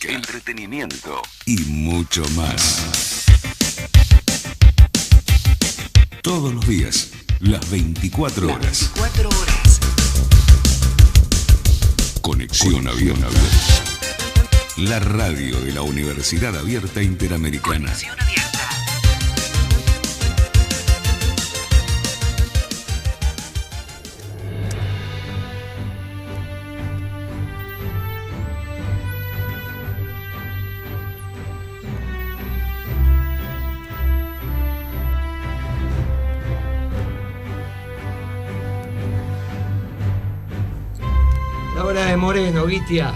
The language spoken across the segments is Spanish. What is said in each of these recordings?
música, entretenimiento y mucho más. Todos los días, las 24 horas. Conexión Abierta. La radio de la Universidad Abierta Interamericana. Conexión Abierta. La hora de Moreno, Guitia.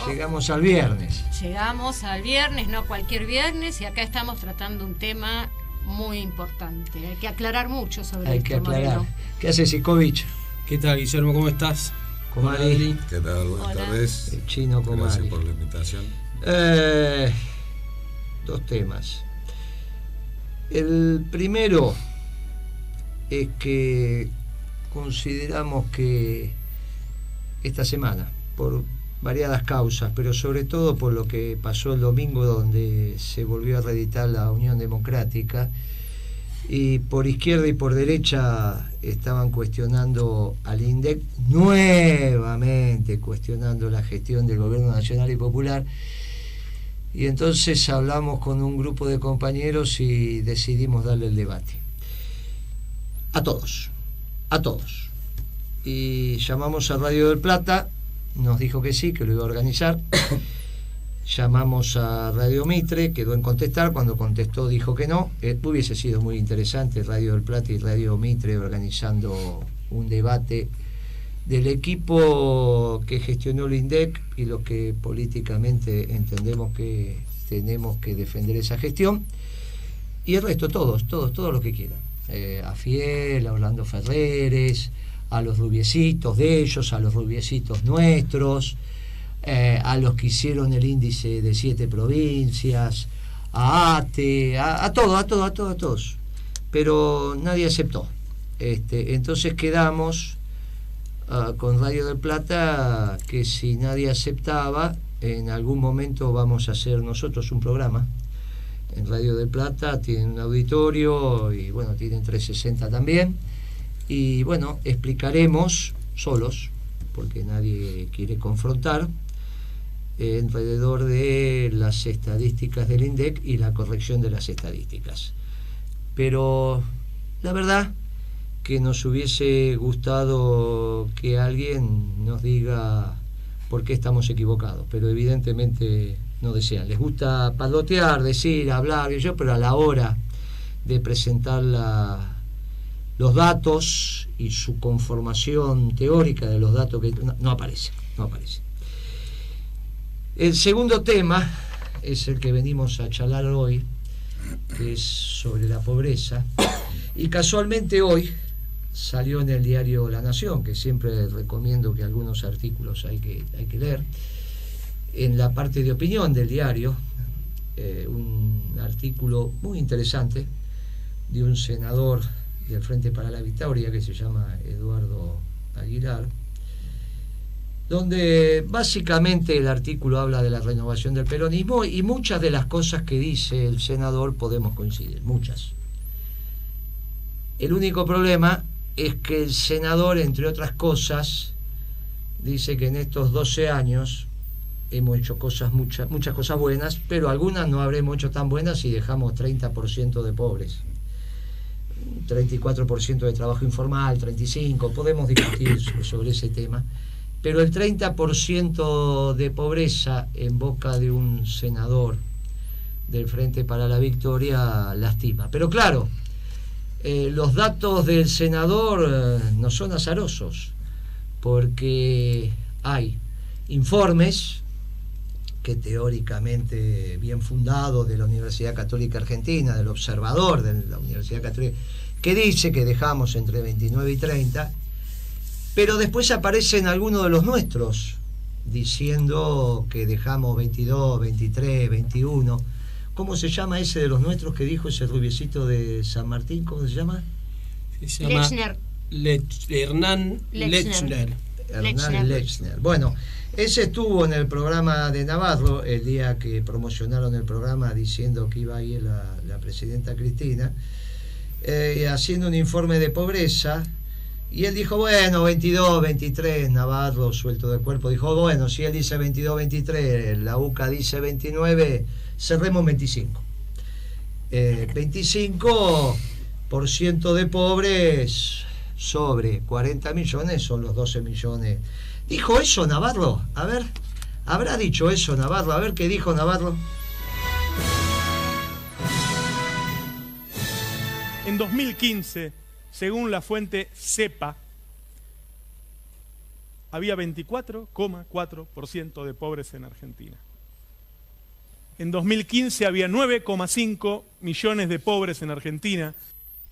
Llegamos al viernes. Llegamos al viernes, no cualquier viernes, y acá estamos tratando un tema muy importante. Hay que aclarar mucho sobre Hay esto, que aclarar. Moreno. ¿Qué hace Sikovich? ¿Qué tal, Guillermo? ¿Cómo estás? Comari. ¿Qué tal? Buenas tardes. El chino Comari. Gracias por la invitación. Dos temas. El primero es que consideramos que esta semana, por variadas causas, pero sobre todo por lo que pasó el domingo, donde se volvió a reeditar la Unión Democrática, y por izquierda y por derecha estaban cuestionando al INDEC, nuevamente cuestionando la gestión del Gobierno Nacional y Popular, y entonces hablamos con un grupo de compañeros y decidimos darle el debate a todos, y llamamos a Radio del Plata. Nos dijo que sí, que lo iba a organizar. Llamamos a Radio Mitre, quedó en contestar. Cuando contestó dijo que no. Hubiese sido muy interesante Radio del Plata y Radio Mitre organizando un debate del equipo que gestionó el INDEC y lo que políticamente entendemos que tenemos que defender esa gestión. Y el resto, todos los que quieran. A Fiel, a Orlando Ferreres, a los rubiecitos de ellos, a los rubiecitos nuestros, a los que hicieron el índice de 7 provincias, a ATE, a todos. Pero nadie aceptó. Entonces quedamos con Radio del Plata que si nadie aceptaba, en algún momento vamos a hacer nosotros un programa. En Radio del Plata tienen un auditorio y bueno, tienen 360 también. Y bueno, explicaremos solos, porque nadie quiere confrontar, alrededor de las estadísticas del INDEC y la corrección de las estadísticas. Pero la verdad que nos hubiese gustado que alguien nos diga por qué estamos equivocados, pero evidentemente no desean. Les gusta palotear, decir, hablar, pero a la hora de presentar los datos y su conformación teórica de los datos que no aparece. El segundo tema es el que venimos a charlar hoy, que es sobre la pobreza, y casualmente hoy salió en el diario La Nación, que siempre recomiendo que algunos artículos hay que leer, en la parte de opinión del diario, un artículo muy interesante de un senador del Frente para la Victoria que se llama Eduardo Aguilar, donde básicamente el artículo habla de la renovación del peronismo, y muchas de las cosas que dice el senador podemos coincidir, muchas. El único problema es que el senador, entre otras cosas, dice que en estos 12 años hemos hecho muchas cosas buenas, pero algunas no habremos hecho tan buenas si dejamos 30% de pobres, 34% de trabajo informal, 35%, podemos discutir sobre ese tema, pero el 30% de pobreza en boca de un senador del Frente para la Victoria lastima. Pero claro, los datos del senador no son azarosos, porque hay informes que teóricamente bien fundados de la Universidad Católica Argentina, del Observador de la Universidad Católica, que dice que dejamos entre 29 y 30, pero después aparecen algunos de los nuestros diciendo que dejamos 22, 23, 21. ¿Cómo se llama ese de los nuestros que dijo ese rubiecito de San Martín? ¿Cómo se llama? Se llama Hernán Lechner. Hernán Lechner. Bueno, ese estuvo en el programa de Navarro el día que promocionaron el programa diciendo que iba a ir la presidenta Cristina, haciendo un informe de pobreza, y él dijo, bueno, 22, 23, Navarro suelto de cuerpo, dijo, bueno, si él dice 22, 23, la UCA dice 29, cerremos 25. 25% de pobres sobre 40 millones son los 12 millones. ¿Dijo eso Navarro? A ver, ¿habrá dicho eso Navarro? A ver qué dijo Navarro. En 2015, según la fuente CEPA, había 24,4% de pobres en Argentina. En 2015 había 9,5 millones de pobres en Argentina.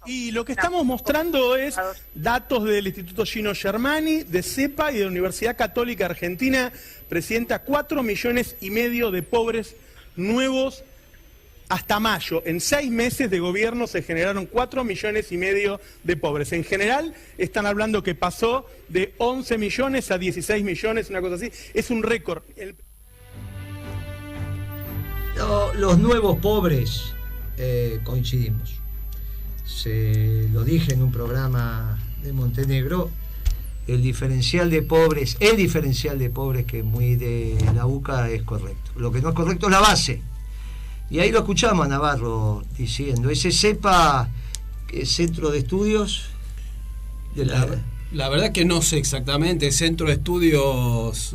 Y lo que estamos mostrando es datos del Instituto Gino Germani, de CEPA y de la Universidad Católica Argentina. Presenta 4,5 millones de pobres nuevos hasta mayo. En 6 meses de gobierno se generaron 4,5 millones de pobres. En general están hablando que pasó de 11 millones a 16 millones, una cosa así. Es un récord. Los nuevos pobres, coincidimos. Se lo dije en un programa de Montenegro, el diferencial de pobres que es muy de la UCA es correcto. Lo que no es correcto es la base. Y ahí lo escuchamos a Navarro diciendo, ese CEPA, Centro de Estudios de la verdad que no sé exactamente, Centro de Estudios,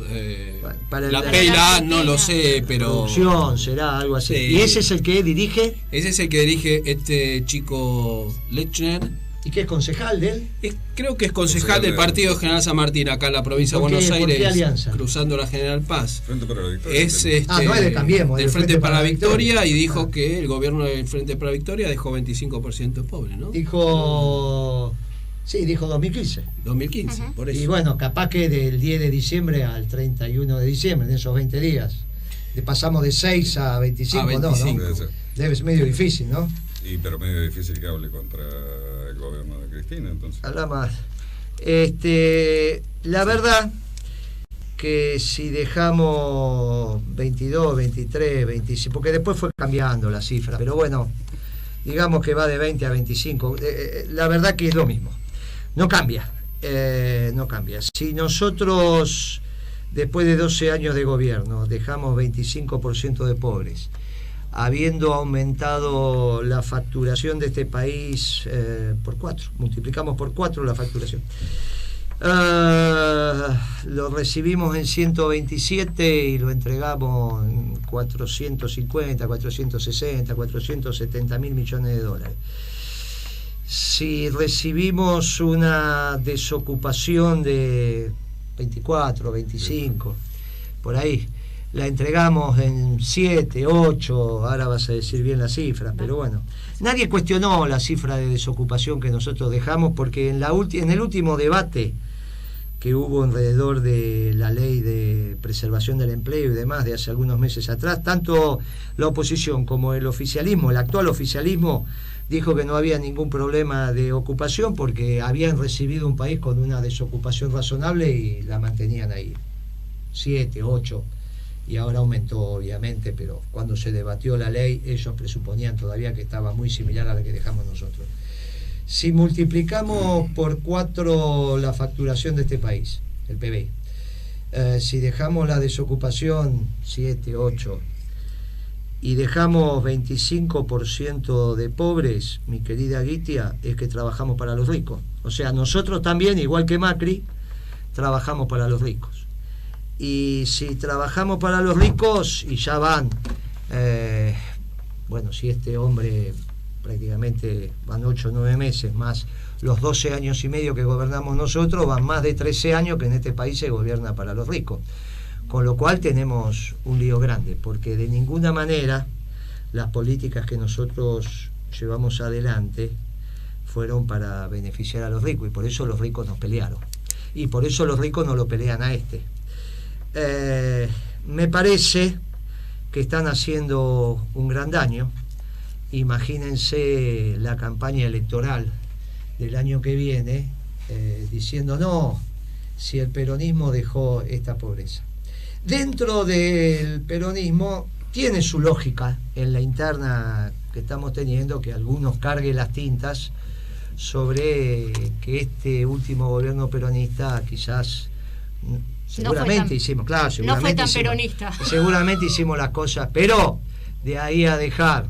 para la P y la A no lo sé, pero... Producción, será algo así. Sí. ¿Y ese es el que dirige? Ese es el que dirige este chico Lechner. ¿Y qué es concejal de él? Creo que es concejal del Partido General San Martín, acá en la provincia de Buenos Aires, cruzando la General Paz. Frente para la Victoria. Es no es de Cambiemos, del Frente para la Victoria, y dijo que el gobierno del Frente para la Victoria dejó 25% de pobres, ¿no? Dijo 2015. 2015, por eso. Y bueno, capaz que del 10 de diciembre al 31 de diciembre, en esos 20 días, le pasamos de 6 a 25, ¿no? Debe ser medio difícil, ¿no? Pero medio difícil que hable contra el gobierno de Cristina, entonces. Habla más. La verdad que si dejamos 22, 23, 25, porque después fue cambiando la cifra, pero bueno, digamos que va de 20 a 25, la verdad que es lo mismo. No cambia. Si nosotros, después de 12 años de gobierno, dejamos 25% de pobres, habiendo aumentado la facturación de este país por 4, multiplicamos por 4 la facturación. Lo recibimos en 127 y lo entregamos en 450, 460, 470 mil millones de dólares. Si recibimos una desocupación de 24, 25, por ahí, la entregamos en 7, 8, ahora vas a decir bien la cifra, pero bueno, nadie cuestionó la cifra de desocupación que nosotros dejamos, porque en el último debate que hubo alrededor de la ley de preservación del empleo y demás de hace algunos meses atrás, tanto la oposición como el oficialismo, el actual oficialismo, dijo que no había ningún problema de ocupación porque habían recibido un país con una desocupación razonable y la mantenían ahí, 7, 8, y ahora aumentó obviamente, pero cuando se debatió la ley ellos presuponían todavía que estaba muy similar a la que dejamos nosotros. Si multiplicamos por 4 la facturación de este país, el PBI, si dejamos la desocupación 7, 8 y dejamos 25% de pobres, mi querida Guitia, es que trabajamos para los ricos. O sea, nosotros también, igual que Macri, trabajamos para los ricos. Y si trabajamos para los ricos y ya van, si este hombre prácticamente van 8 o 9 meses, más los 12 años y medio que gobernamos nosotros, van más de 13 años que en este país se gobierna para los ricos. Con lo cual tenemos un lío grande, porque de ninguna manera las políticas que nosotros llevamos adelante fueron para beneficiar a los ricos, y por eso los ricos nos pelearon. Y por eso los ricos no lo pelean a este. Me parece que están haciendo un gran daño. Imagínense la campaña electoral del año que viene, diciendo no, si el peronismo dejó esta pobreza. Dentro del peronismo tiene su lógica en la interna que estamos teniendo, que algunos carguen las tintas sobre que este último gobierno peronista quizás seguramente hicimos las cosas, pero de ahí a dejar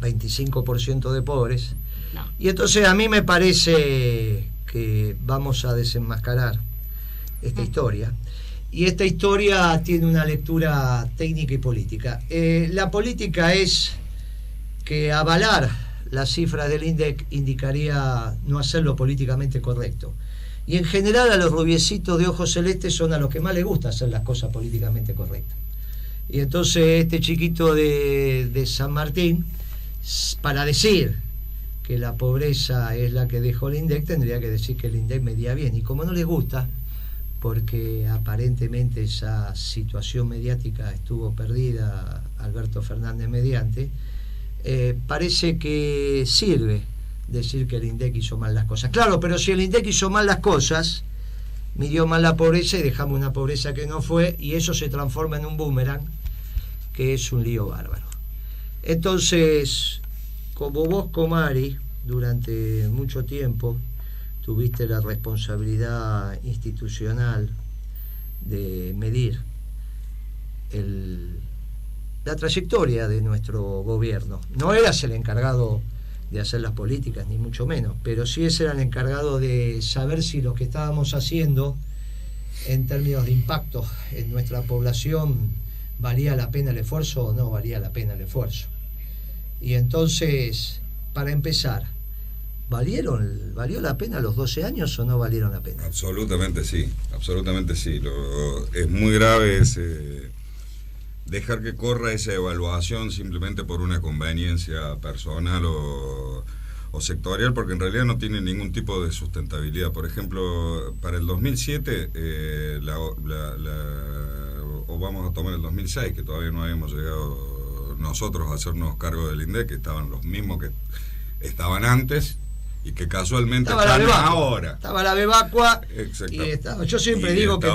25% de pobres, no. Y entonces a mí me parece que vamos a desenmascarar esta historia, y esta historia tiene una lectura técnica y política. La política es que avalar las cifras del INDEC indicaría no hacerlo políticamente correcto. Y en general a los rubiecitos de ojos celestes son a los que más les gusta hacer las cosas políticamente correctas. Y entonces este chiquito de San Martín, para decir que la pobreza es la que dejó el INDEC, tendría que decir que el INDEC medía bien. Y como no les gusta, porque aparentemente esa situación mediática estuvo perdida, Alberto Fernández mediante, parece que sirve decir que el INDEC hizo mal las cosas. Claro, pero si el INDEC hizo mal las cosas, midió mal la pobreza y dejamos una pobreza que no fue, y eso se transforma en un boomerang, que es un lío bárbaro. Entonces, como vos, Comari, durante mucho tiempo tuviste la responsabilidad institucional de medir la trayectoria de nuestro gobierno. No eras el encargado de hacer las políticas, ni mucho menos, pero sí era el encargado de saber si lo que estábamos haciendo en términos de impacto en nuestra población valía la pena el esfuerzo o no valía la pena el esfuerzo. Y entonces, para empezar, ¿valió la pena los 12 años o no valieron la pena? Absolutamente sí. Es muy grave dejar que corra esa evaluación simplemente por una conveniencia personal o sectorial, porque en realidad no tiene ningún tipo de sustentabilidad. Por ejemplo, para el 2007, o vamos a tomar el 2006, que todavía no habíamos llegado nosotros a hacernos cargo del INDEC, que estaban los mismos que estaban antes y que casualmente están ahora. Estaba la Bebacua. Y yo siempre digo que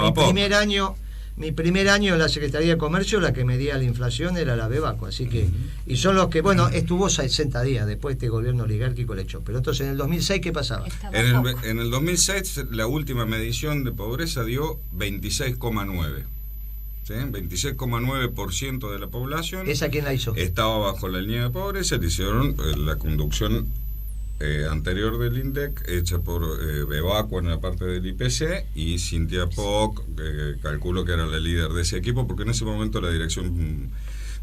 mi primer año en la Secretaría de Comercio, la que medía la inflación era la Bebacua, así que, y son los que, estuvo 60 días, después este gobierno oligárquico le echó. Pero entonces en el 2006, ¿qué pasaba? En el 2006 la última medición de pobreza dio 26,9. ¿Sí? 26,9% de la población. ¿Esa quién la hizo? Estaba bajo la línea de pobreza. Le hicieron la conducción anterior del INDEC, hecha por Bebacua en la parte del IPC, y Cintia Poc, calculo que era la líder de ese equipo, porque en ese momento la dirección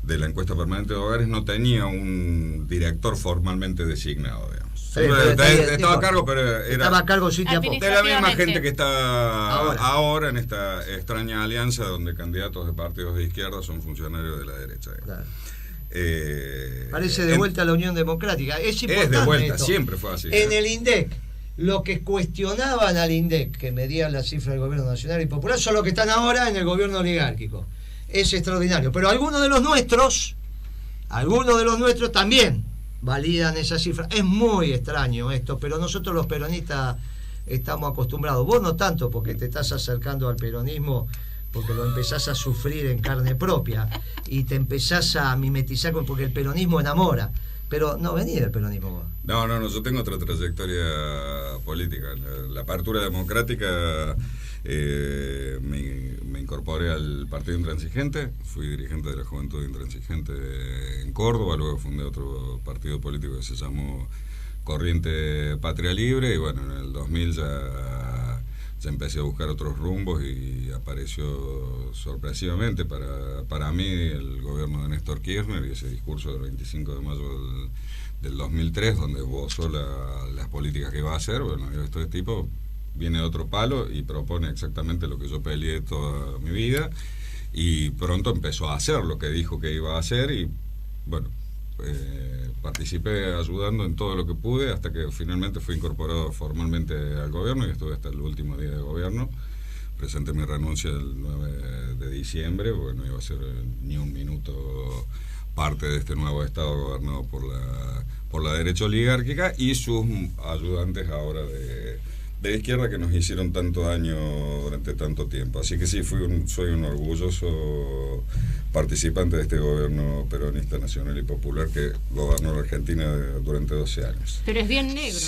de la encuesta permanente de hogares no tenía un director formalmente designado, digamos. Sí, estaba a cargo, pero estaba a cargo Cintia Poc. De la misma gente que está ahora en esta extraña alianza donde candidatos de partidos de izquierda son funcionarios de la derecha. Claro. Parece de vuelta a la Unión Democrática. Es de vuelta, esto. Siempre fue así. En el INDEC, lo que cuestionaban al INDEC, que medían la cifra del gobierno nacional y popular, son los que están ahora en el gobierno oligárquico. Es extraordinario. Pero algunos de los nuestros también validan esa cifra. Es muy extraño esto, pero nosotros los peronistas estamos acostumbrados. Vos no tanto, porque te estás acercando al peronismo, porque lo empezás a sufrir en carne propia y te empezás a mimetizar porque el peronismo enamora. Pero no venía del peronismo vos. No, yo tengo otra trayectoria política. La apertura democrática, me incorporé al Partido Intransigente, fui dirigente de la Juventud Intransigente en Córdoba, luego fundé otro partido político que se llamó Corriente Patria Libre, y bueno, en el 2000 ya empecé a buscar otros rumbos y apareció sorpresivamente para mí el gobierno de Néstor Kirchner y ese discurso del 25 de mayo del 2003, donde esbozó las políticas que iba a hacer. Bueno, este tipo viene de otro palo y propone exactamente lo que yo peleé toda mi vida, y pronto empezó a hacer lo que dijo que iba a hacer, y bueno, participé ayudando en todo lo que pude hasta que finalmente fui incorporado formalmente al gobierno, y estuve hasta el último día de gobierno. Presenté mi renuncia el 9 de diciembre, porque no iba a ser ni un minuto parte de este nuevo Estado gobernado por la derecha oligárquica y sus ayudantes ahora de izquierda que nos hicieron tanto daño durante tanto tiempo. Así que sí, soy un orgulloso participante de este gobierno peronista nacional y popular que gobernó la Argentina durante 12 años. Pero es bien negro,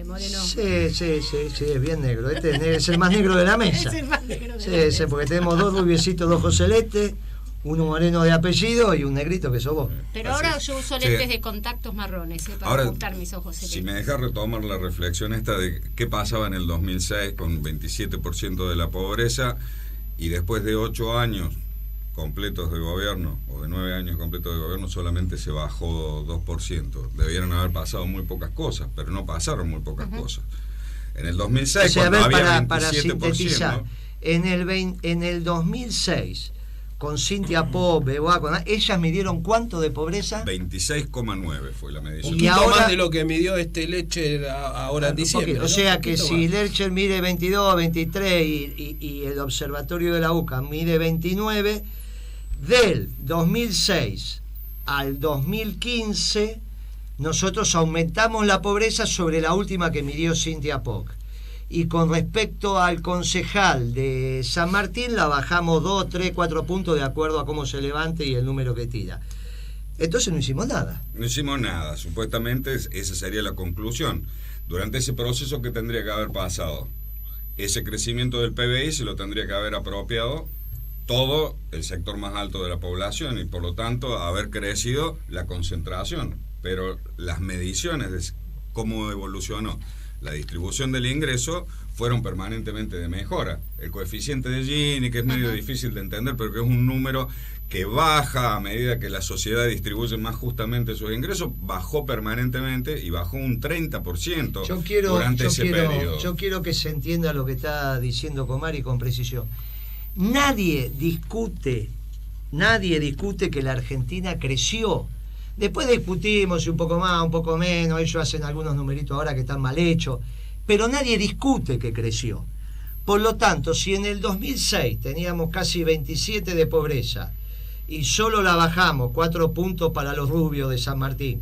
Moreno. Sí, es bien negro. Este es el más negro de la mesa. Es el más negro de la mesa. Sí, porque tenemos 2 rubiecitos de ojos celestes, uno moreno de apellido y un negrito que sos vos. Pero ahora yo uso lentes de contactos marrones para ocultar mis ojos celestes. Si me dejas retomar la reflexión esta de qué pasaba en el 2006 con 27% de la pobreza y después de 8 años completos de gobierno, o de 9 años completos de gobierno, solamente se bajó 2%. Debieron haber pasado muy pocas cosas, pero no pasaron muy pocas cosas. En el 2006, cuando había 27%... Para sintetizar, en el 2006, con Cintia Pop, ellas midieron ¿cuánto de pobreza? 26,9 fue la medición. Un poquito más de lo que midió Lercher ahora en diciembre. ¿no? O sea que si Lercher mide 22, 23 y el Observatorio de la UCA mide 29, del 2006 al 2015 nosotros aumentamos la pobreza sobre la última que midió Cintia Pop. Y con respecto al concejal de San Martín la bajamos 2, 3, 4 puntos de acuerdo a cómo se levante y el número que tira. Entonces no hicimos nada. No hicimos nada, supuestamente esa sería la conclusión. Durante ese proceso que tendría que haber pasado, ese crecimiento del PBI se lo tendría que haber apropiado todo el sector más alto de la población y por lo tanto haber crecido la concentración. Pero las mediciones de cómo evolucionó la distribución del ingreso fueron permanentemente de mejora. El coeficiente de Gini, que es medio difícil de entender, pero que es un número que baja a medida que la sociedad distribuye más justamente sus ingresos, bajó permanentemente y bajó un 30% durante ese periodo. Yo quiero que se entienda lo que está diciendo Comari con precisión. Nadie discute que la Argentina creció. Después discutimos si un poco más, un poco menos, ellos hacen algunos numeritos ahora que están mal hechos, pero nadie discute que creció. Por lo tanto, si en el 2006 teníamos casi 27 de pobreza y solo la bajamos 4 puntos para los rubios de San Martín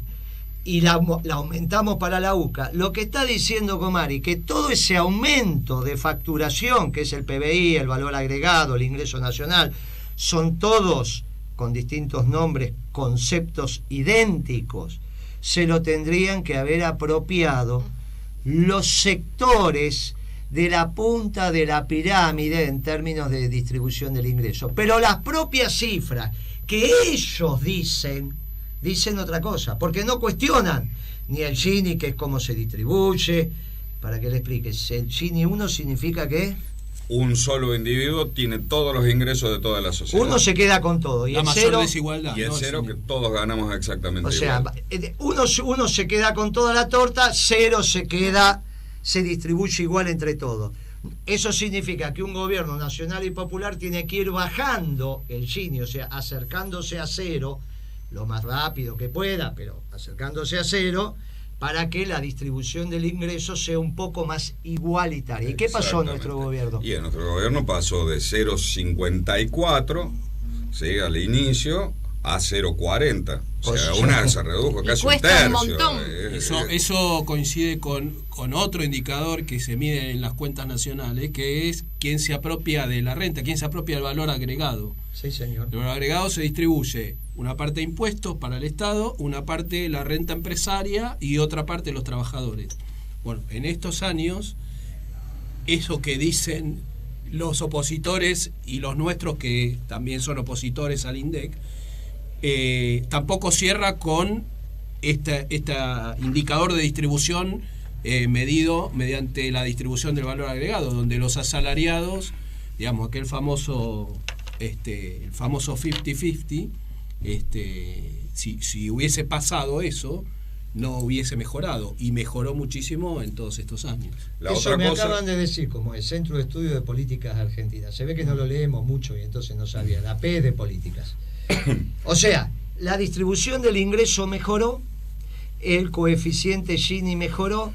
y la aumentamos para la UCA, lo que está diciendo Comari, que todo ese aumento de facturación, que es el PBI, el valor agregado, el ingreso nacional, son todos con distintos nombres, conceptos idénticos, se lo tendrían que haber apropiado los sectores de la punta de la pirámide en términos de distribución del ingreso. Pero las propias cifras que ellos dicen otra cosa, porque no cuestionan ni el Gini, que es cómo se distribuye. Para que le expliques, el Gini 1 significa que un solo individuo tiene todos los ingresos de toda la sociedad. Uno se queda con todo. Y la mayor cero, desigualdad. Y el cero que todos ganamos exactamente igual. O sea, uno se queda con toda la torta, 0 se distribuye igual entre todos. Eso significa que un gobierno nacional y popular tiene que ir bajando el Gini, o sea, acercándose a 0 lo más rápido que pueda, pero acercándose a 0, para que la distribución del ingreso sea un poco más igualitaria. ¿Y qué pasó en nuestro gobierno? Y en nuestro gobierno pasó de 0,54, ¿sí?, al inicio, a 0,40. O sea, se redujo casi un tercio. Un montón. Eso coincide con otro indicador que se mide en las cuentas nacionales, que es quién se apropia de la renta, quién se apropia del valor agregado. Sí, señor. El valor agregado se distribuye una parte de impuestos para el Estado, una parte la renta empresaria y otra parte los trabajadores. Bueno, en estos años, eso que dicen los opositores y los nuestros, que también son opositores al INDEC, tampoco cierra con este indicador de distribución medido mediante la distribución del valor agregado, donde los asalariados, digamos, aquel famoso el famoso 50-50, si hubiese pasado eso, no hubiese mejorado, y mejoró muchísimo en todos estos años. Eso me acaban de decir, como el Centro de Estudios de Políticas Argentinas. Se ve que no lo leemos mucho y entonces no sabía. La P es de políticas. O sea, la distribución del ingreso mejoró, el coeficiente Gini mejoró,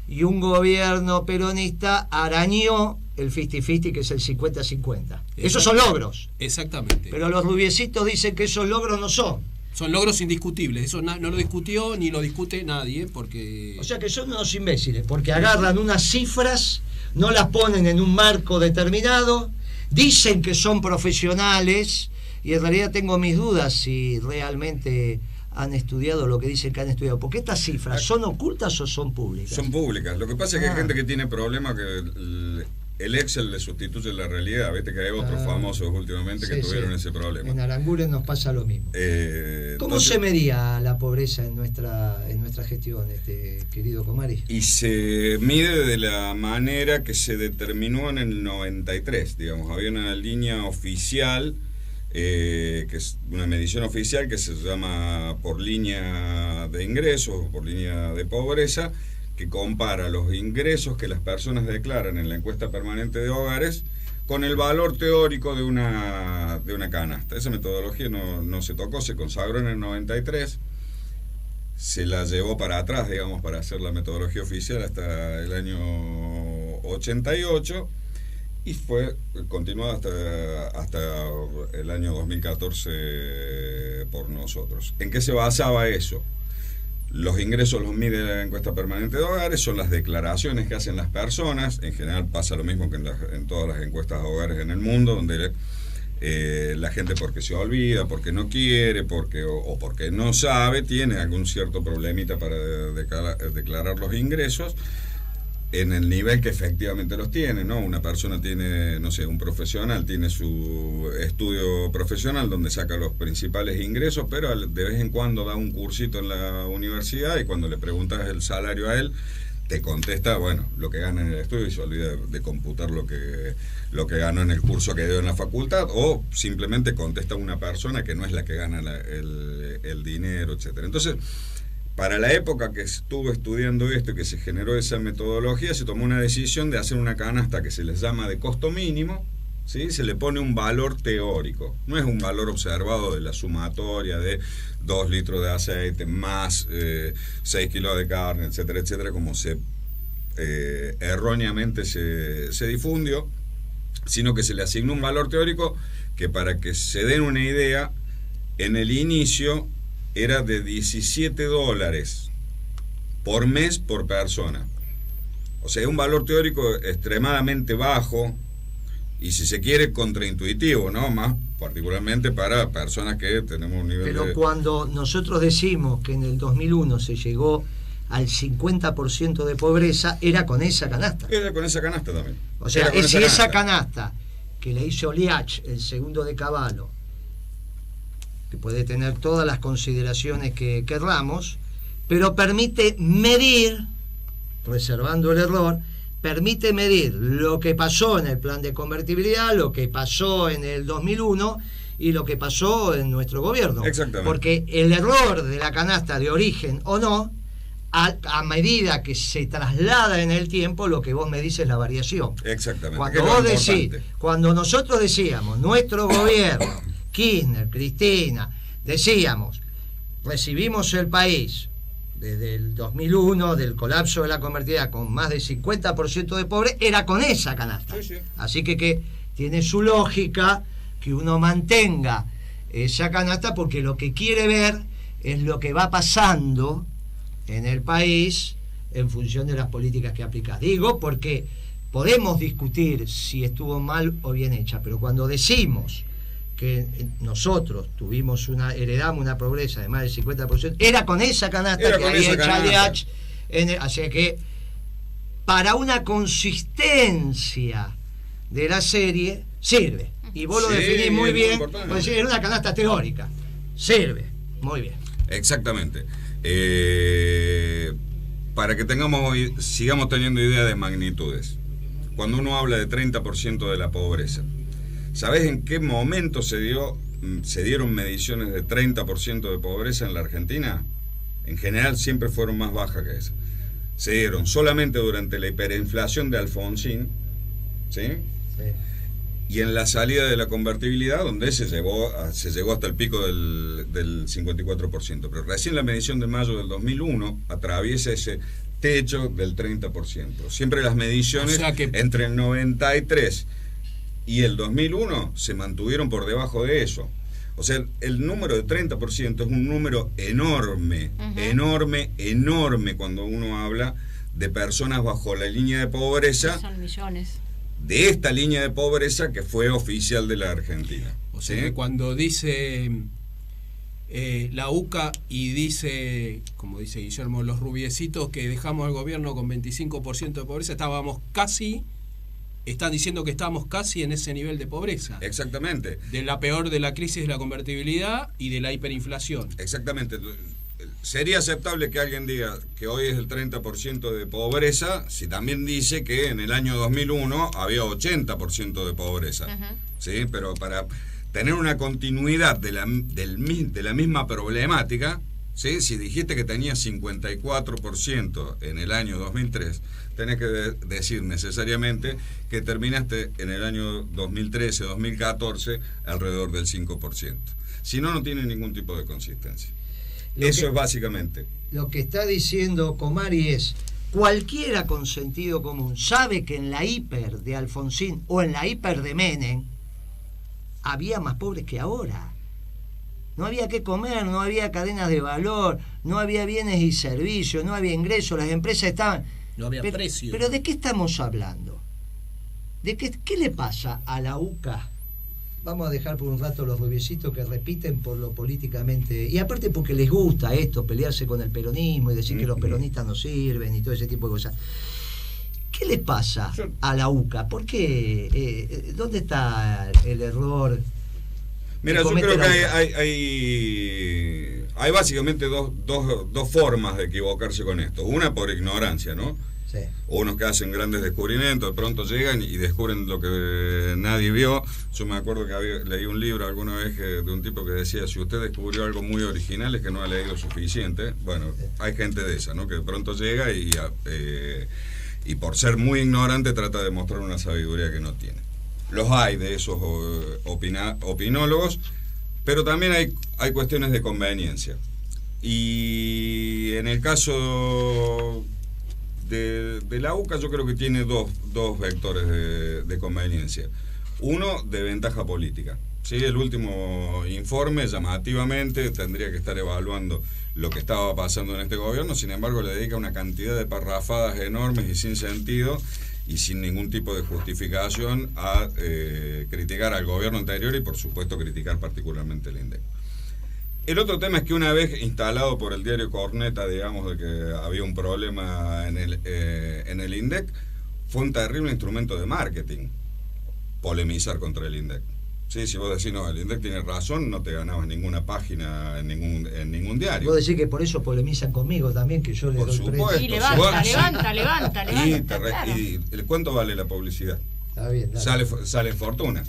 y un gobierno peronista arañó el 50-50, que es el 50-50. Esos son logros. Exactamente. Pero los rubiecitos dicen que esos logros no son. Son logros indiscutibles, eso no lo discutió ni lo discute nadie, porque... O sea que son unos imbéciles, porque agarran unas cifras, no las ponen en un marco determinado, dicen que son profesionales, y en realidad tengo mis dudas si realmente han estudiado lo que dicen que han estudiado, porque estas cifras, ¿son ocultas o son públicas? Son públicas. Lo que pasa es que hay gente que tiene problemas que el Excel le sustituye la realidad. Viste que hay otros famosos últimamente que tuvieron ese problema. En Aranguren nos pasa lo mismo. ¿Cómo se medía la pobreza en nuestra gestión, querido Comari? Y se mide de la manera que se determinó en el 93, digamos. Había una línea oficial, que es una medición oficial que se llama por línea de ingresos, por línea de pobreza, que compara los ingresos que las personas declaran en la encuesta permanente de hogares con el valor teórico de una canasta. Esa metodología no se tocó, se consagró en el 93, se la llevó para atrás, digamos, para hacer la metodología oficial hasta el año 88 y fue continuada hasta el año 2014 por nosotros. ¿En qué se basaba eso? Los ingresos los mide la encuesta permanente de hogares, son las declaraciones que hacen las personas. En general pasa lo mismo que en todas las encuestas de hogares en el mundo, donde la gente, porque se olvida, porque no quiere, o porque no sabe, tiene algún cierto problemita para declarar los ingresos en el nivel que efectivamente los tiene, ¿no? Una persona tiene, no sé, un profesional tiene su estudio profesional donde saca los principales ingresos, pero de vez en cuando da un cursito en la universidad y cuando le preguntas el salario a él, te contesta, bueno, lo que gana en el estudio y se olvida de computar lo que ganó en el curso que dio en la facultad, o simplemente contesta una persona que no es la que gana el dinero, etcétera. Entonces, para la época que estuve estudiando esto y que se generó esa metodología, se tomó una decisión de hacer una canasta que se les llama de costo mínimo, ¿sí? Se le pone un valor teórico, no es un valor observado de la sumatoria de 2 litros de aceite más 6 kilos de carne, etcétera, etcétera, como erróneamente se difundió, sino que se le asignó un valor teórico que, para que se den una idea, en el inicio era de $17 por mes por persona. O sea, es un valor teórico extremadamente bajo y, si se quiere, contraintuitivo, ¿no? Más particularmente para personas que tenemos un nivel Pero cuando nosotros decimos que en el 2001 se llegó al 50% de pobreza, era con esa canasta. Era con esa canasta también. O sea, es si esa canasta que le hizo Liach, el segundo de Cavallo, que puede tener todas las consideraciones que querramos, pero permite medir, reservando el error, permite medir lo que pasó en el plan de convertibilidad, lo que pasó en el 2001 y lo que pasó en nuestro gobierno. Exactamente. Porque el error de la canasta, de origen o no, a medida que se traslada en el tiempo, lo que vos me dices es la variación. Exactamente. Cuando vos decís, cuando nosotros decíamos, nuestro gobierno, Kirchner, Cristina, decíamos, recibimos el país desde el 2001, del colapso de la convertibilidad, con más del 50% de pobres, era con esa canasta. Sí. Así que tiene su lógica que uno mantenga esa canasta, porque lo que quiere ver es lo que va pasando en el país en función de las políticas que aplicas. Digo, porque podemos discutir si estuvo mal o bien hecha, pero cuando decimos que nosotros heredamos una pobreza de más del 50%, era con esa canasta que había hecho Liach. Así que, para una consistencia de la serie, sirve. Y vos lo definís muy bien, pues era una canasta teórica. Sirve, muy bien. Exactamente. Para que sigamos teniendo idea de magnitudes. Cuando uno habla de 30% de la pobreza, ¿sabés en qué momento se dieron mediciones de 30% de pobreza en la Argentina? En general siempre fueron más bajas que esa. Se dieron solamente durante la hiperinflación de Alfonsín, ¿sí? Sí. Y en la salida de la convertibilidad, donde se llegó hasta el pico del 54%. Pero recién la medición de mayo del 2001 atraviesa ese techo del 30%. Siempre las mediciones, entre el 93 y el 2001 se mantuvieron por debajo de eso. O sea, el número de 30% es un número enorme, enorme cuando uno habla de personas bajo la línea de pobreza. Son millones. De esta línea de pobreza que fue oficial de la Argentina. O sea, que cuando dice la UCA y dice, como dice Guillermo, los rubiecitos que dejamos al gobierno con 25% de pobreza, están diciendo que estábamos casi en ese nivel de pobreza. Exactamente. De la peor de la crisis de la convertibilidad y de la hiperinflación. Exactamente. Sería aceptable que alguien diga que hoy es el 30% de pobreza si también dice que en el año 2001 había 80% de pobreza. ¿Sí? Pero para tener una continuidad de la misma problemática, ¿sí? Si dijiste que tenía 54% en el año 2003, tenés que decir necesariamente que terminaste en el año 2013, 2014 alrededor del 5%. Si no, no tiene ningún tipo de consistencia. Eso es básicamente. Lo que está diciendo Comari es, cualquiera con sentido común sabe que en la hiper de Alfonsín o en la hiper de Menem había más pobres que ahora. No había que comer, no había cadenas de valor, no había bienes y servicios, no había ingresos, las empresas estaban... No había precio. Pero ¿de qué estamos hablando? ¿Qué le pasa a la UCA? Vamos a dejar por un rato los rubiecitos que repiten por lo políticamente... Y aparte porque les gusta esto, pelearse con el peronismo y decir que los peronistas no sirven y todo ese tipo de cosas. ¿Qué le pasa a la UCA? ¿Por qué? ¿Dónde está el error? Mira, yo creo que hay básicamente dos formas de equivocarse con esto. Una por ignorancia, ¿no? Sí. Unos que hacen grandes descubrimientos, de pronto llegan y descubren lo que nadie vio. Yo me acuerdo que leí un libro alguna vez de un tipo que decía, si usted descubrió algo muy original es que no ha leído suficiente. Bueno, hay gente de esa, ¿no? Que de pronto llega y por ser muy ignorante trata de mostrar una sabiduría que no tiene. Los hay de esos opinólogos, pero también hay cuestiones de conveniencia. Y en el caso de la UCA yo creo que tiene dos vectores de conveniencia. Uno, de ventaja política. ¿Sí? El último informe llamativamente tendría que estar evaluando lo que estaba pasando en este gobierno, sin embargo le dedica una cantidad de parrafadas enormes y sin sentido y sin ningún tipo de justificación a criticar al gobierno anterior y por supuesto criticar particularmente el INDEC. El otro tema es que una vez instalado por el diario Corneta, digamos, de que había un problema en el INDEC, fue un terrible instrumento de marketing polemizar contra el INDEC. Sí, si vos decís, no, el INDEC tiene razón, no te ganabas ninguna página en ningún diario. Vos decís que por eso polemizan conmigo también, que yo le doy supuesto, y levanta. Y ¿cuánto vale la publicidad? Está bien, sale fortuna.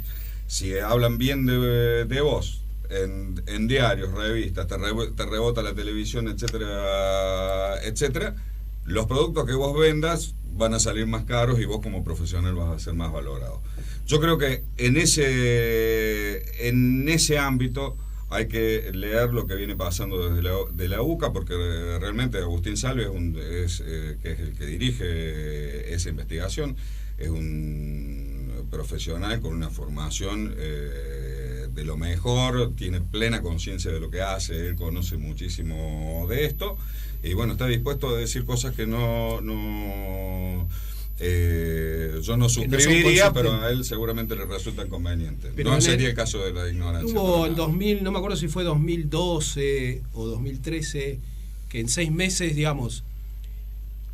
Si hablan bien de vos en diarios, revistas, te rebota la televisión, etcétera, etcétera, los productos que vos vendas van a salir más caros y vos como profesional vas a ser más valorado. Yo creo que en ese ámbito hay que leer lo que viene pasando desde la UCA, porque realmente Agustín Salvi que es el que dirige esa investigación, es un profesional con una formación de lo mejor, tiene plena conciencia de lo que hace, él conoce muchísimo de esto, y bueno, está dispuesto a decir cosas que yo no suscribiría, pero a él seguramente le resultan convenientes. Pero no sería el caso de la ignorancia. Hubo en 2000, no me acuerdo si fue 2012 o 2013, que en 6 meses, digamos,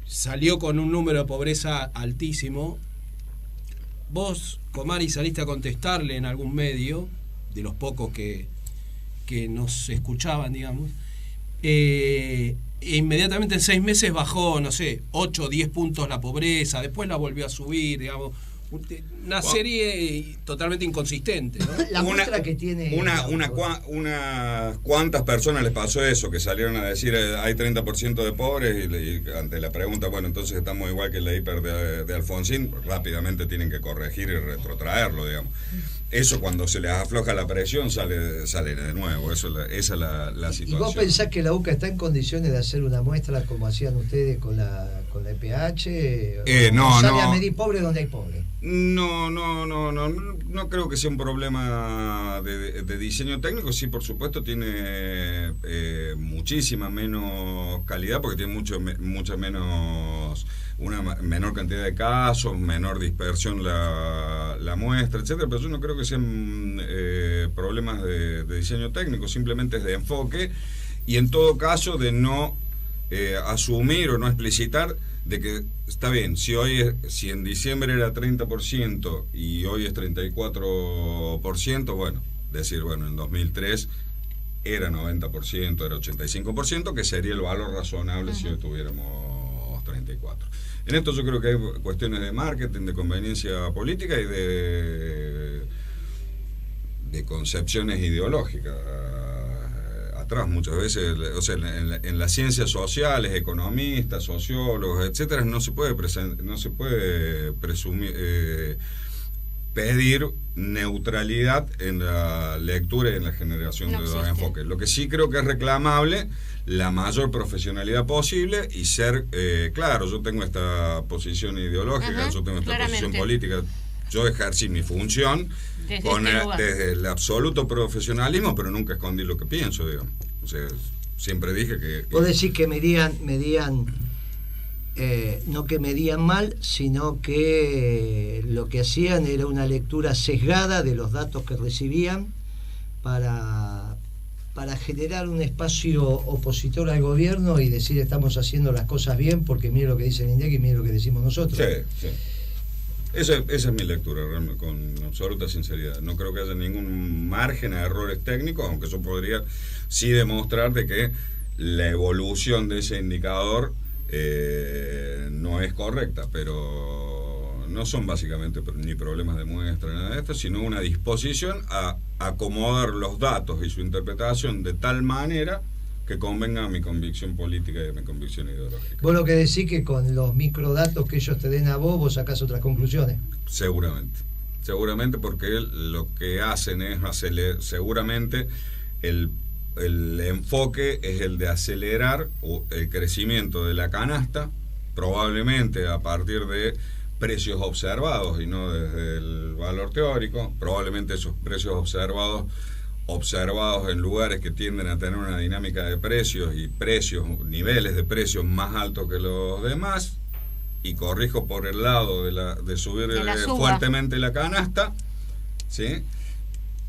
salió con un número de pobreza altísimo. Vos, Comari, saliste a contestarle en algún medio, de los pocos que nos escuchaban, digamos, e inmediatamente en 6 meses bajó, no sé, 8 o 10 puntos la pobreza, después la volvió a subir, digamos, una serie totalmente inconsistente, ¿no? La muestra que tiene... Unas cuantas personas les pasó eso, que salieron a decir hay 30% de pobres y ante la pregunta, bueno, entonces estamos igual que en la hiper de Alfonsín, rápidamente tienen que corregir y retrotraerlo, digamos. Eso cuando se les afloja la presión sale de nuevo, esa es la situación. ¿Y vos pensás que la UCA está en condiciones de hacer una muestra como hacían ustedes con la EPH? No, ¿Sale a medir pobre donde hay pobre? No creo que sea un problema de diseño técnico. Sí, por supuesto, tiene muchísima menos calidad porque tiene una menor cantidad de casos, menor dispersión la muestra, etcétera. Pero yo no creo que sean problemas de diseño técnico, simplemente es de enfoque y en todo caso de no asumir o no explicitar de que está bien, si en diciembre era 30% y hoy es 34%, bueno, decir, bueno, en 2003 era 90%, era 85%, que sería el valor razonable si hoy tuviéramos 34%. En esto yo creo que hay cuestiones de marketing, de conveniencia política y de concepciones ideológicas atrás muchas veces. O sea, en las ciencias sociales, economistas, sociólogos, etcétera, no se puede presumir pedir neutralidad en la lectura y en la generación de los enfoques. Lo que sí creo que es reclamable, la mayor profesionalidad posible y ser claro, yo tengo esta posición ideológica, yo tengo esta posición política, yo ejercí mi función desde el absoluto profesionalismo, pero nunca escondí lo que pienso, digamos. O sea, siempre dije que... Vos decís que medían no que medían mal, sino que lo que hacían era una lectura sesgada de los datos que recibían para generar un espacio opositor al gobierno y decir estamos haciendo las cosas bien porque mire lo que dice el INDEC y mire lo que decimos nosotros. Sí. Esa es mi lectura, realmente, con absoluta sinceridad. No creo que haya ningún margen a errores técnicos, aunque yo podría sí demostrar de que la evolución de ese indicador no es correcta, pero no son básicamente ni problemas de muestra ni nada de esto, sino una disposición a acomodar los datos y su interpretación de tal manera que convenga a mi convicción política y a mi convicción ideológica. Vos lo que decís que con los microdatos que ellos te den a vos sacás otras conclusiones. Seguramente porque lo que hacen es seguramente el enfoque es el de acelerar el crecimiento de la canasta, probablemente a partir de precios observados y no desde el valor teórico. Probablemente esos precios observados en lugares que tienden a tener una dinámica de precios y niveles de precios más altos que los demás, y corrijo por el lado de subir fuertemente la canasta, ¿sí?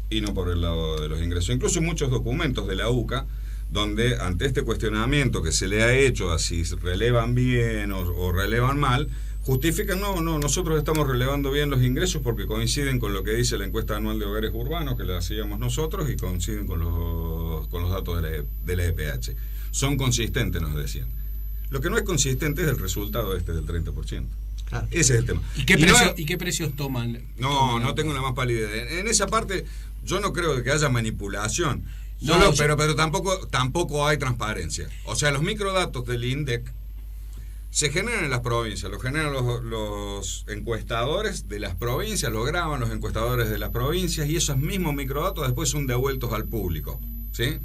Y no por el lado de los ingresos. Incluso muchos documentos de la UCA, donde ante este cuestionamiento que se le ha hecho a si relevan bien o relevan mal, justifican, no, nosotros estamos relevando bien los ingresos porque coinciden con lo que dice la encuesta anual de hogares urbanos, que la hacíamos nosotros, y coinciden con los datos de la EPH. Son consistentes, nos decían. Lo que no es consistente es el resultado del 30%. Claro. Ese es el tema. ¿Y qué precios toman? No tengo la más pálida idea. En esa parte yo no creo que haya manipulación. Pero tampoco hay transparencia. O sea, los microdatos del INDEC se generan en las provincias, los generan los encuestadores de las provincias, lo graban los encuestadores de las provincias y esos mismos microdatos después son devueltos al público, ¿sí?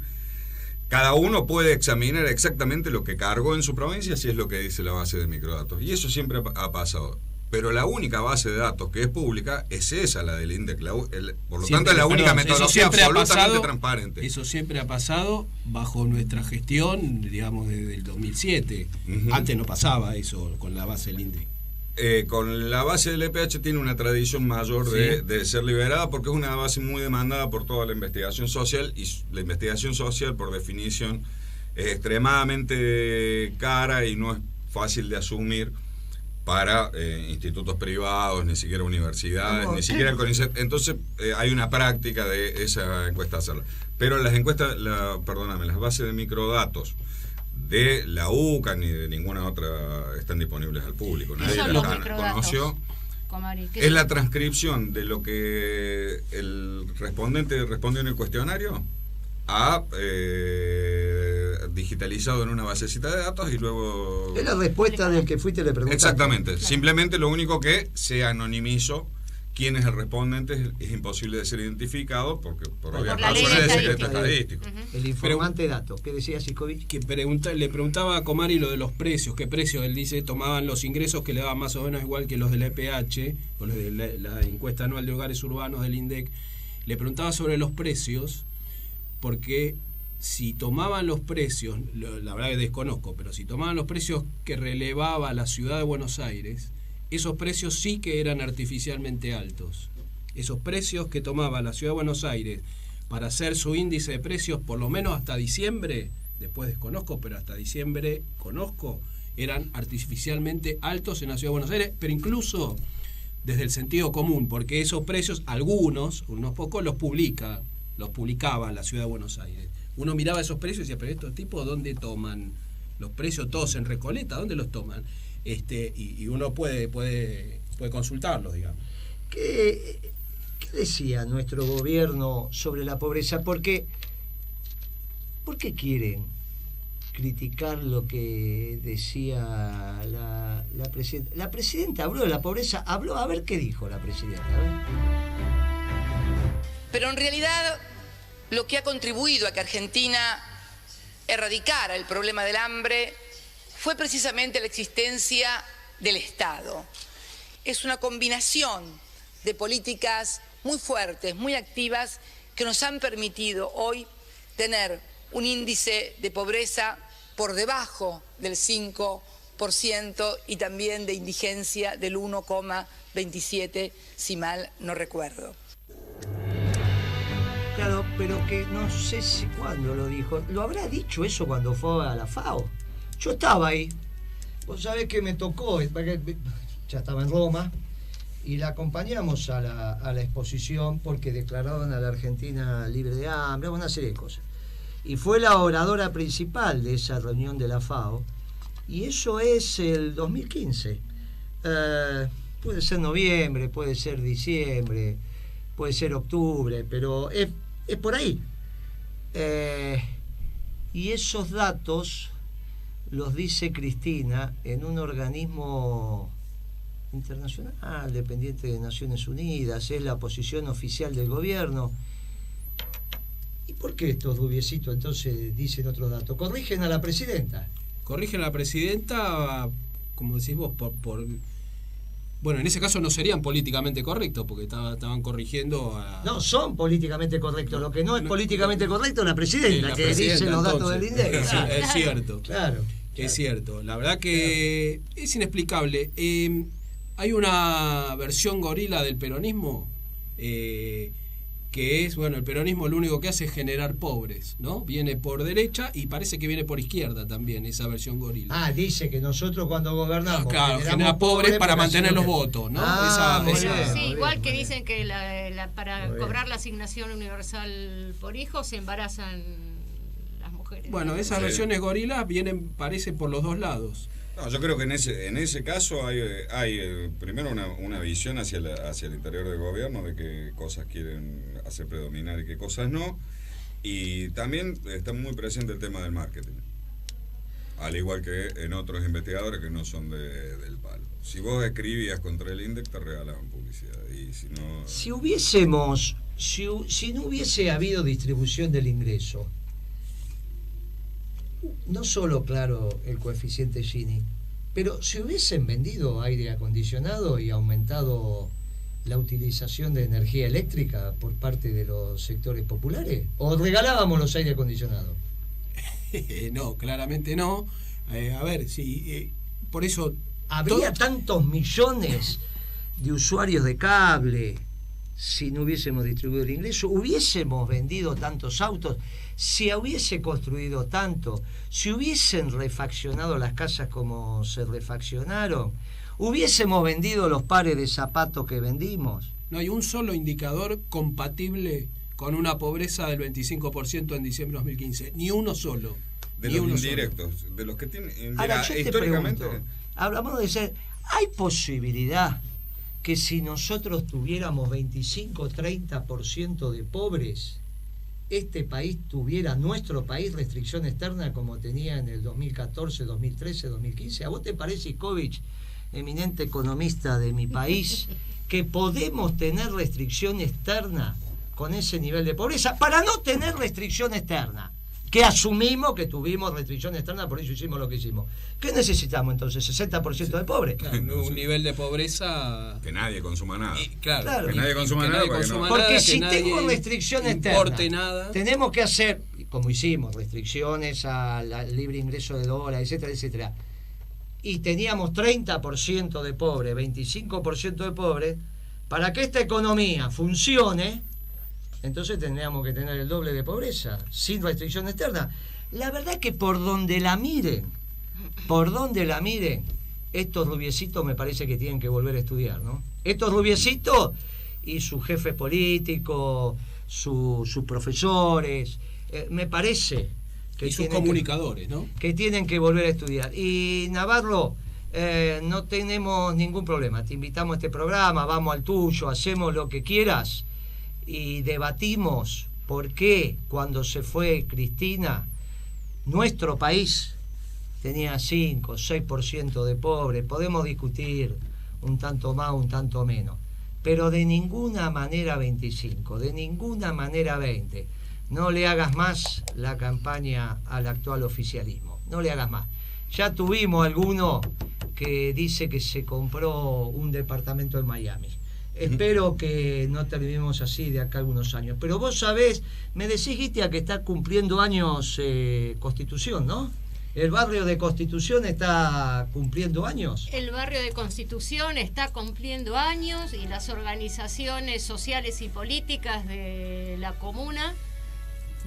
Cada uno puede examinar exactamente lo que cargó en su provincia si es lo que dice la base de microdatos. Y eso siempre ha pasado. Pero la única base de datos que es pública es esa, la del INDEC. Por lo tanto, es la única metodología absolutamente transparente. Eso siempre ha pasado bajo nuestra gestión, digamos, desde el 2007. Antes no pasaba eso con la base del INDEC. Con la base del EPH tiene una tradición mayor de ser liberada porque es una base muy demandada por toda la investigación social, y la investigación social por definición es extremadamente cara y no es fácil de asumir para institutos privados, ni siquiera universidades, ni siquiera el CONICET. Entonces hay una práctica de esa encuesta hacerla. Pero las encuestas, las bases de microdatos de la UCA ni de ninguna otra están disponibles al público. Nadie las conoció. Es la transcripción de lo que el respondente respondió en el cuestionario digitalizado en una basecita de datos y luego... Es la respuesta del que fuiste y le preguntaste. Exactamente. Claro. Simplemente lo único que se anonimizó quién es el respondente es imposible de ser identificado porque por obvias razones de secreto estadístico. El informante dato. ¿Qué decía Sicovich? Que le preguntaba a Comari lo de los precios, qué precios. Él dice tomaban los ingresos que le daban más o menos igual que los de la EPH, o los de la encuesta anual de hogares urbanos del INDEC. Le preguntaba sobre los precios, porque si tomaban los precios, la verdad que desconozco, pero si tomaban los precios que relevaba la ciudad de Buenos Aires, esos precios sí que eran artificialmente altos. Esos precios que tomaba la ciudad de Buenos Aires para hacer su índice de precios, por lo menos hasta diciembre, después desconozco, pero hasta diciembre conozco, eran artificialmente altos en la ciudad de Buenos Aires, pero incluso desde el sentido común, porque esos precios, unos pocos, los publicaba la ciudad de Buenos Aires. Uno miraba esos precios y decía, pero estos tipos, ¿dónde toman los precios? Todos en Recoleta, ¿dónde los toman? Y uno puede consultarlos, digamos. ¿Qué decía nuestro gobierno sobre la pobreza? ¿Por qué quieren criticar lo que decía la presidenta? La presidenta habló de la pobreza, a ver qué dijo la presidenta. Pero en realidad lo que ha contribuido a que Argentina erradicara el problema del hambre fue precisamente la existencia del Estado. Es una combinación de políticas muy fuertes, muy activas, que nos han permitido hoy tener un índice de pobreza por debajo del 5% y también de indigencia del 1,27%, si mal no recuerdo. Claro, pero que no sé si cuándo lo dijo. ¿Lo habrá dicho eso cuando fue a la FAO? Yo estaba ahí. Vos sabés que me tocó, ya estaba en Roma, y la acompañamos a la exposición porque declararon a la Argentina libre de hambre, una serie de cosas. Y fue la oradora principal de esa reunión de la FAO, y eso es el 2015. Puede ser noviembre, puede ser diciembre, puede ser octubre, pero es por ahí. Y esos datos los dice Cristina en un organismo internacional dependiente de Naciones Unidas, es la posición oficial del gobierno. ¿Y por qué estos dubiecitos entonces dicen otros datos? Corrigen a la presidenta. Corrigen a la presidenta, como decís vos, bueno, en ese caso no serían políticamente correctos, porque estaban corrigiendo a... No, son políticamente correctos. Lo que no es políticamente correcto es la presidenta, que dice los datos del INDEC. Es cierto. Claro. Es cierto. La verdad que es inexplicable. Hay una versión gorila del peronismo que es, bueno, el peronismo lo único que hace es generar pobres, ¿no? Viene por derecha y parece que viene por izquierda también, esa versión gorila. Dice que nosotros cuando gobernamos... Claro, genera pobres para mantener los votos, ¿no? Sí, igual que dicen que para cobrar la asignación universal por hijo se embarazan las mujeres. Bueno, esas versiones gorilas parecen por los dos lados. No, yo creo que en ese caso hay primero una visión hacia el interior del gobierno de qué cosas quieren hacer predominar y qué cosas no, y también está muy presente el tema del marketing, al igual que en otros investigadores que no son del palo. Si vos escribías contra el INDEC te regalaban publicidad, y si no... Si no hubiese habido distribución del ingreso, no solo, claro, el coeficiente Gini, pero si hubiesen vendido aire acondicionado y aumentado la utilización de energía eléctrica por parte de los sectores populares, ¿o regalábamos los aire acondicionados? No, claramente no. A ver, sí, por eso... ¿Habría tantos millones de usuarios de cable si no hubiésemos distribuido el ingreso? ¿Hubiésemos vendido tantos autos? Si hubiese construido tanto, si hubiesen refaccionado las casas como se refaccionaron, ¿hubiésemos vendido los pares de zapatos que vendimos? No hay un solo indicador compatible con una pobreza del 25% en diciembre de 2015. Ni uno solo. De los indirectos, de los que tienen... Ahora, yo históricamente... te pregunto, hablamos de ser... ¿Hay posibilidad que si nosotros tuviéramos 25-30% de pobres, nuestro país, restricción externa como tenía en el 2014, 2013, 2015? ¿A vos te parece, Sicovich, eminente economista de mi país, que podemos tener restricción externa con ese nivel de pobreza? Para no tener restricción externa, que asumimos que tuvimos restricción externa, por eso hicimos lo que hicimos. ¿Qué necesitamos entonces? ¿60% de pobres? Claro, un nivel de pobreza... Que nadie consuma nada. Claro, que nadie consuma nada. Porque si tengo restricción externa, nada, tenemos que hacer, como hicimos, restricciones al libre ingreso de dólares, etcétera, etcétera. Y teníamos 30% de pobres, 25% de pobres, para que esta economía funcione, entonces tendríamos que tener el doble de pobreza, sin restricción externa. La verdad es que por donde la miren, estos rubiecitos me parece que tienen que volver a estudiar, ¿no? Estos rubiecitos y sus jefes políticos, sus profesores, me parece... y sus comunicadores, ¿no? Que tienen que volver a estudiar. Y Navarro, no tenemos ningún problema. Te invitamos a este programa, vamos al tuyo, hacemos lo que quieras y debatimos por qué cuando se fue Cristina, nuestro país tenía 5 o 6% de pobres. Podemos discutir un tanto más, un tanto menos, pero de ninguna manera 25, de ninguna manera 20. No le hagas más la campaña al actual oficialismo, no le hagas más. Ya tuvimos alguno que dice que se compró un departamento en Miami. Espero que no terminemos así de acá a algunos años. Pero vos sabés, me decís, Gitia, que está cumpliendo años Constitución, ¿no? ¿El barrio de Constitución está cumpliendo años? El barrio de Constitución está cumpliendo años y las organizaciones sociales y políticas de la comuna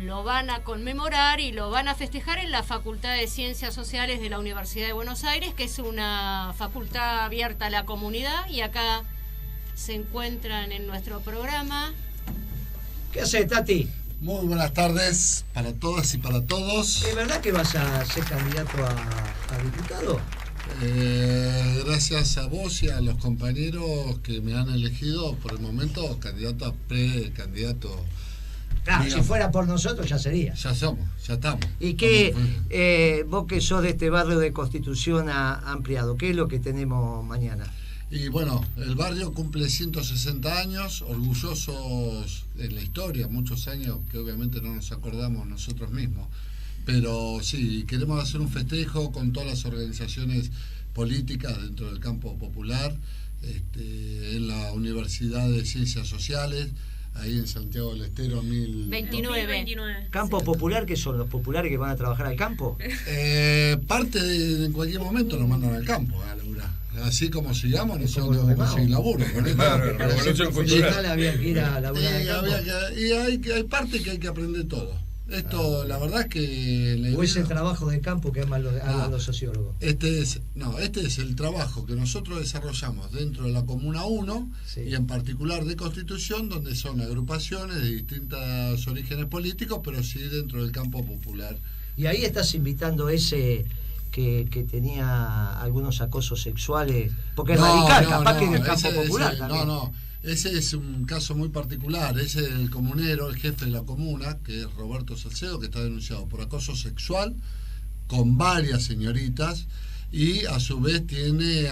lo van a conmemorar y lo van a festejar en la Facultad de Ciencias Sociales de la Universidad de Buenos Aires, que es una facultad abierta a la comunidad, y acá se encuentran en nuestro programa. ¿Qué haces, Tati? Muy buenas tardes para todas y para todos. ¿Es verdad que vas a ser candidato a diputado? Gracias a vos y a los compañeros que me han elegido por el momento candidato a precandidato. Claro, si fuera por nosotros ya sería. Ya somos, ya estamos. ¿Y qué, vos que sos de este barrio de Constitución ampliado, qué es lo que tenemos mañana? Y bueno, el barrio cumple 160 años, orgullosos en la historia, muchos años que obviamente no nos acordamos nosotros mismos. Pero sí, queremos hacer un festejo con todas las organizaciones políticas dentro del campo popular, en la Universidad de Ciencias Sociales, ahí en Santiago del Estero, 1029. ¿Campo popular? ¿Qué son los populares que van a trabajar al campo? En cualquier momento nos mandan al campo a laburar. Así como sigamos, nosotros tenemos que conseguir laburo. Claro, revolución cultural. Había que ir a laburar al campo. Y hay parte que hay que aprender todo. Esto, la verdad es que... ¿O es el trabajo de campo que aman los sociólogos? Este es el trabajo que nosotros desarrollamos dentro de la Comuna 1, sí, y en particular de Constitución, donde son agrupaciones de distintos orígenes políticos, pero sí dentro del campo popular. Y ahí estás invitando ese que tenía algunos acosos sexuales, porque es radical, capaz que en el campo popular también. Ese es un caso muy particular. Ese es el comunero, el jefe de la comuna, que es Roberto Salcedo, que está denunciado por acoso sexual con varias señoritas, y a su vez tiene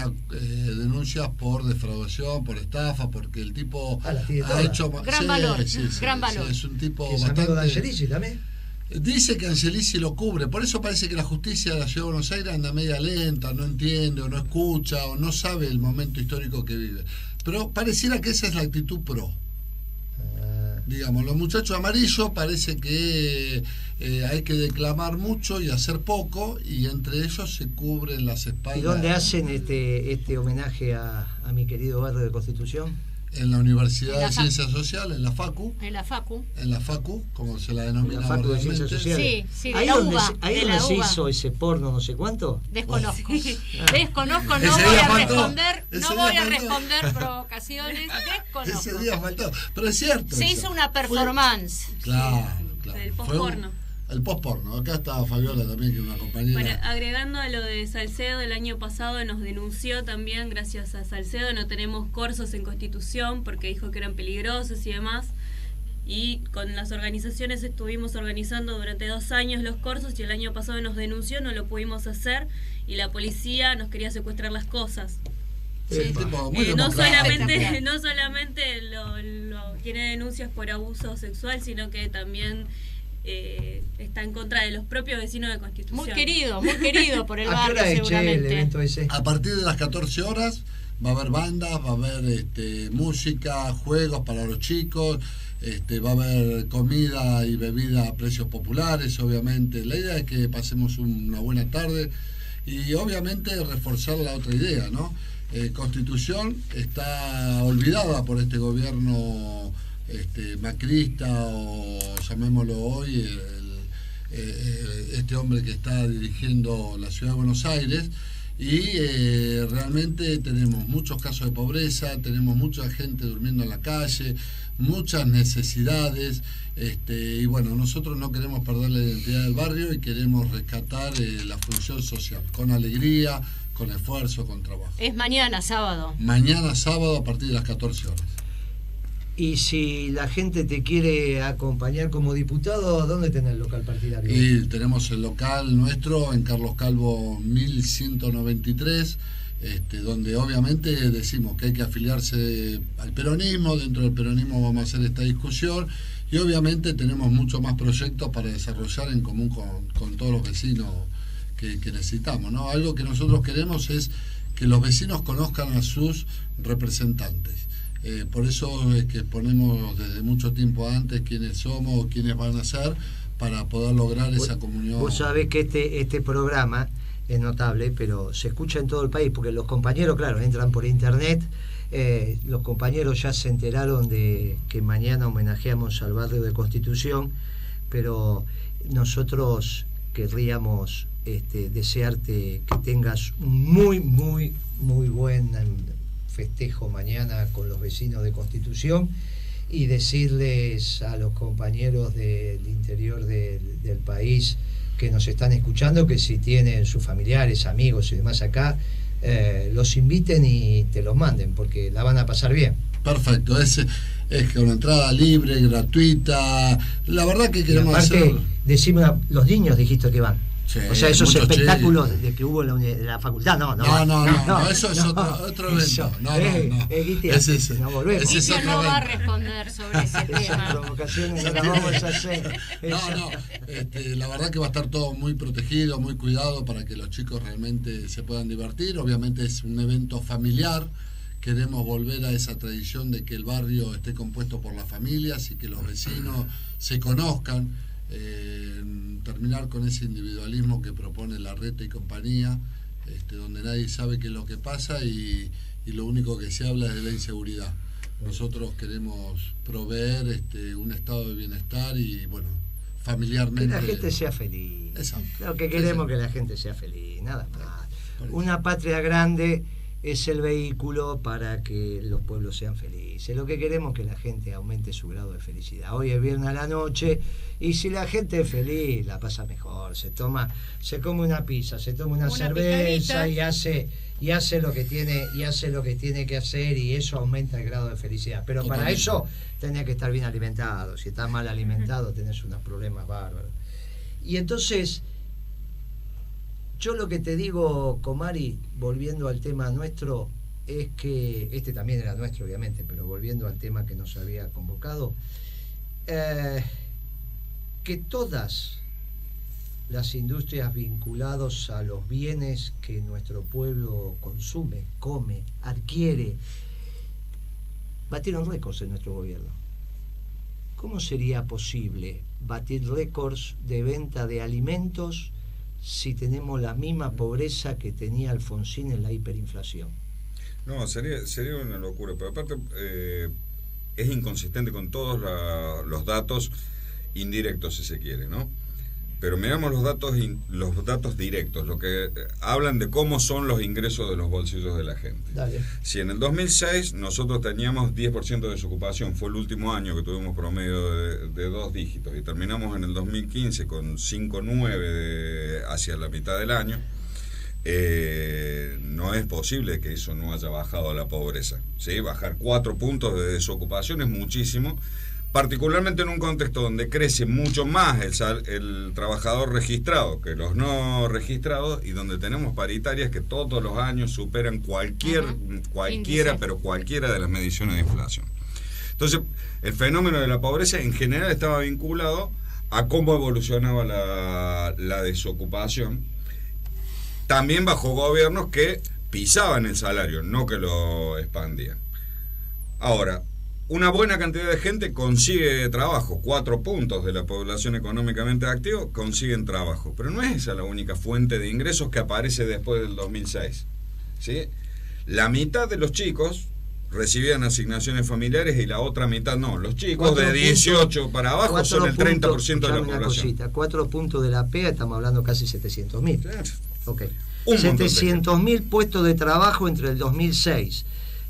denuncias por defraudación, por estafa, porque el tipo ha hecho... Gran valor, gran valor. Es un tipo que es amigo de Angelici también. Dice que Angelici lo cubre, por eso parece que la justicia de la Ciudad de Buenos Aires anda media lenta, no entiende, o no escucha, o no sabe el momento histórico que vive. Pero pareciera que esa es la actitud pro. Digamos, los muchachos amarillos parece que hay que declamar mucho y hacer poco, y entre ellos se cubren las espaldas. ¿Y dónde hacen este homenaje a mi querido barrio de Constitución? En la Universidad de Ciencias Sociales, en la FACU. En la FACU. En la FACU, como se la denomina. La FACU de Ciencias Sociales. Sí, de ahí la donde UBA. Ahí donde se hizo ese porno no sé cuánto. Desconozco. Desconozco, no voy a responder. No voy a responder provocaciones. Desconozco. Ese día faltó. Pero es cierto. Se hizo una performance. Claro. El post-porno. El post-porno. Acá está Fabiola también, que es una compañera. Bueno, agregando a lo de Salcedo, el año pasado nos denunció también, gracias a Salcedo, no tenemos cursos en Constitución porque dijo que eran peligrosos y demás. Y con las organizaciones estuvimos organizando durante 2 años los cursos, y el año pasado nos denunció, no lo pudimos hacer, y la policía nos quería secuestrar las cosas. Sí. No solamente lo tiene denuncias por abuso sexual, sino que también está está en contra de los propios vecinos de Constitución. Muy querido por el ¿A qué barrio hora es, che, el seguramente. evento ese? A partir de las 14 horas va a haber bandas, va a haber música, juegos para los chicos, va a haber comida y bebida a precios populares, obviamente. La idea es que pasemos una buena tarde y obviamente reforzar la otra idea, ¿no? Constitución está olvidada por este gobierno macrista, o llamémoslo hoy este hombre que está dirigiendo la ciudad de Buenos Aires, y realmente tenemos muchos casos de pobreza, tenemos mucha gente durmiendo en la calle, muchas necesidades, y bueno, nosotros no queremos perder la identidad del barrio y queremos rescatar la función social, con alegría, con esfuerzo, con trabajo. Es mañana, sábado. Mañana sábado a partir de las 14 horas. Y si la gente te quiere acompañar como diputado, ¿dónde tenés el local partidario? Y tenemos el local nuestro en Carlos Calvo 1193, donde obviamente decimos que hay que afiliarse al peronismo. Dentro del peronismo vamos a hacer esta discusión y obviamente tenemos muchos más proyectos para desarrollar en común con todos los vecinos que necesitamos, ¿no? Algo que nosotros queremos es que los vecinos conozcan a sus representantes. Por eso es que ponemos desde mucho tiempo antes quiénes somos, quiénes van a ser, para poder lograr esa comunión. Vos sabés que este programa es notable, pero se escucha en todo el país, porque los compañeros, claro, entran por internet, los compañeros ya se enteraron de que mañana homenajeamos al barrio de Constitución, pero nosotros querríamos desearte que tengas un muy buen festejo mañana con los vecinos de Constitución, y decirles a los compañeros del interior del país que nos están escuchando que si tienen sus familiares, amigos y demás acá, los inviten y te los manden, porque la van a pasar bien. Perfecto, es con entrada libre, gratuita. La verdad que queremos hacer... Decime, los niños dijiste que van. Sí, o sea, esos espectáculos de que hubo en la facultad, no, eso es otro evento. No, volvemos. Cristian no va a responder sobre ese tema. Provocaciones no las vamos a hacer. La verdad que va a estar todo muy protegido, muy cuidado, para que los chicos realmente se puedan divertir. Obviamente es un evento familiar. Queremos volver a esa tradición de que el barrio esté compuesto por las familias y que los vecinos se conozcan. Terminar con ese individualismo que propone Larreta y compañía, donde nadie sabe qué es lo que pasa y lo único que se habla es de la inseguridad. Nosotros queremos proveer un estado de bienestar y, bueno, familiarmente... Que la gente sea feliz. Exacto. Lo que queremos es que la gente sea feliz, nada más. Una patria grande es el vehículo para que los pueblos sean felices. Lo que queremos es que la gente aumente su grado de felicidad. Hoy es viernes a la noche y si la gente es feliz, la pasa mejor. Se come una pizza, se toma una cerveza y hace lo que tiene que hacer, y eso aumenta el grado de felicidad. Pero para eso tenés que estar bien alimentado. Si estás mal alimentado tenés unos problemas bárbaros. Y entonces, yo lo que te digo, Comari, volviendo al tema nuestro, es que, este también era nuestro obviamente, pero volviendo al tema que nos había convocado, que todas las industrias vinculadas a los bienes que nuestro pueblo consume, come, adquiere, batieron récords en nuestro gobierno. ¿Cómo sería posible batir récords de venta de alimentos si tenemos la misma pobreza que tenía Alfonsín en la hiperinflación? No, sería una locura, pero aparte es inconsistente con todos los datos indirectos, si se quiere, ¿no? Pero miramos los datos directos, lo que hablan de cómo son los ingresos de los bolsillos de la gente. Dale. Si en el 2006 nosotros teníamos 10% de desocupación, fue el último año que tuvimos promedio de 2 dígitos, y terminamos en el 2015 con 5,9 hacia la mitad del año, no es posible que eso no haya bajado a la pobreza, ¿sí? Bajar 4 puntos de desocupación es muchísimo, particularmente en un contexto donde crece mucho más el trabajador registrado que los no registrados, y donde tenemos paritarias que todos los años superan cualquiera de las mediciones de inflación. Entonces, el fenómeno de la pobreza en general estaba vinculado a cómo evolucionaba la desocupación, también bajo gobiernos que pisaban el salario, no que lo expandían. Ahora, una buena cantidad de gente consigue trabajo, 4 puntos de la población económicamente activa consiguen trabajo, pero no es esa la única fuente de ingresos que aparece después del 2006, ¿sí? La mitad de los chicos recibían asignaciones familiares y la otra mitad no. Los chicos de 18 para abajo son el 30% de la población. 4 puntos de la PEA, estamos hablando casi 700.000. Okay. 700.000 puestos de trabajo entre el 2006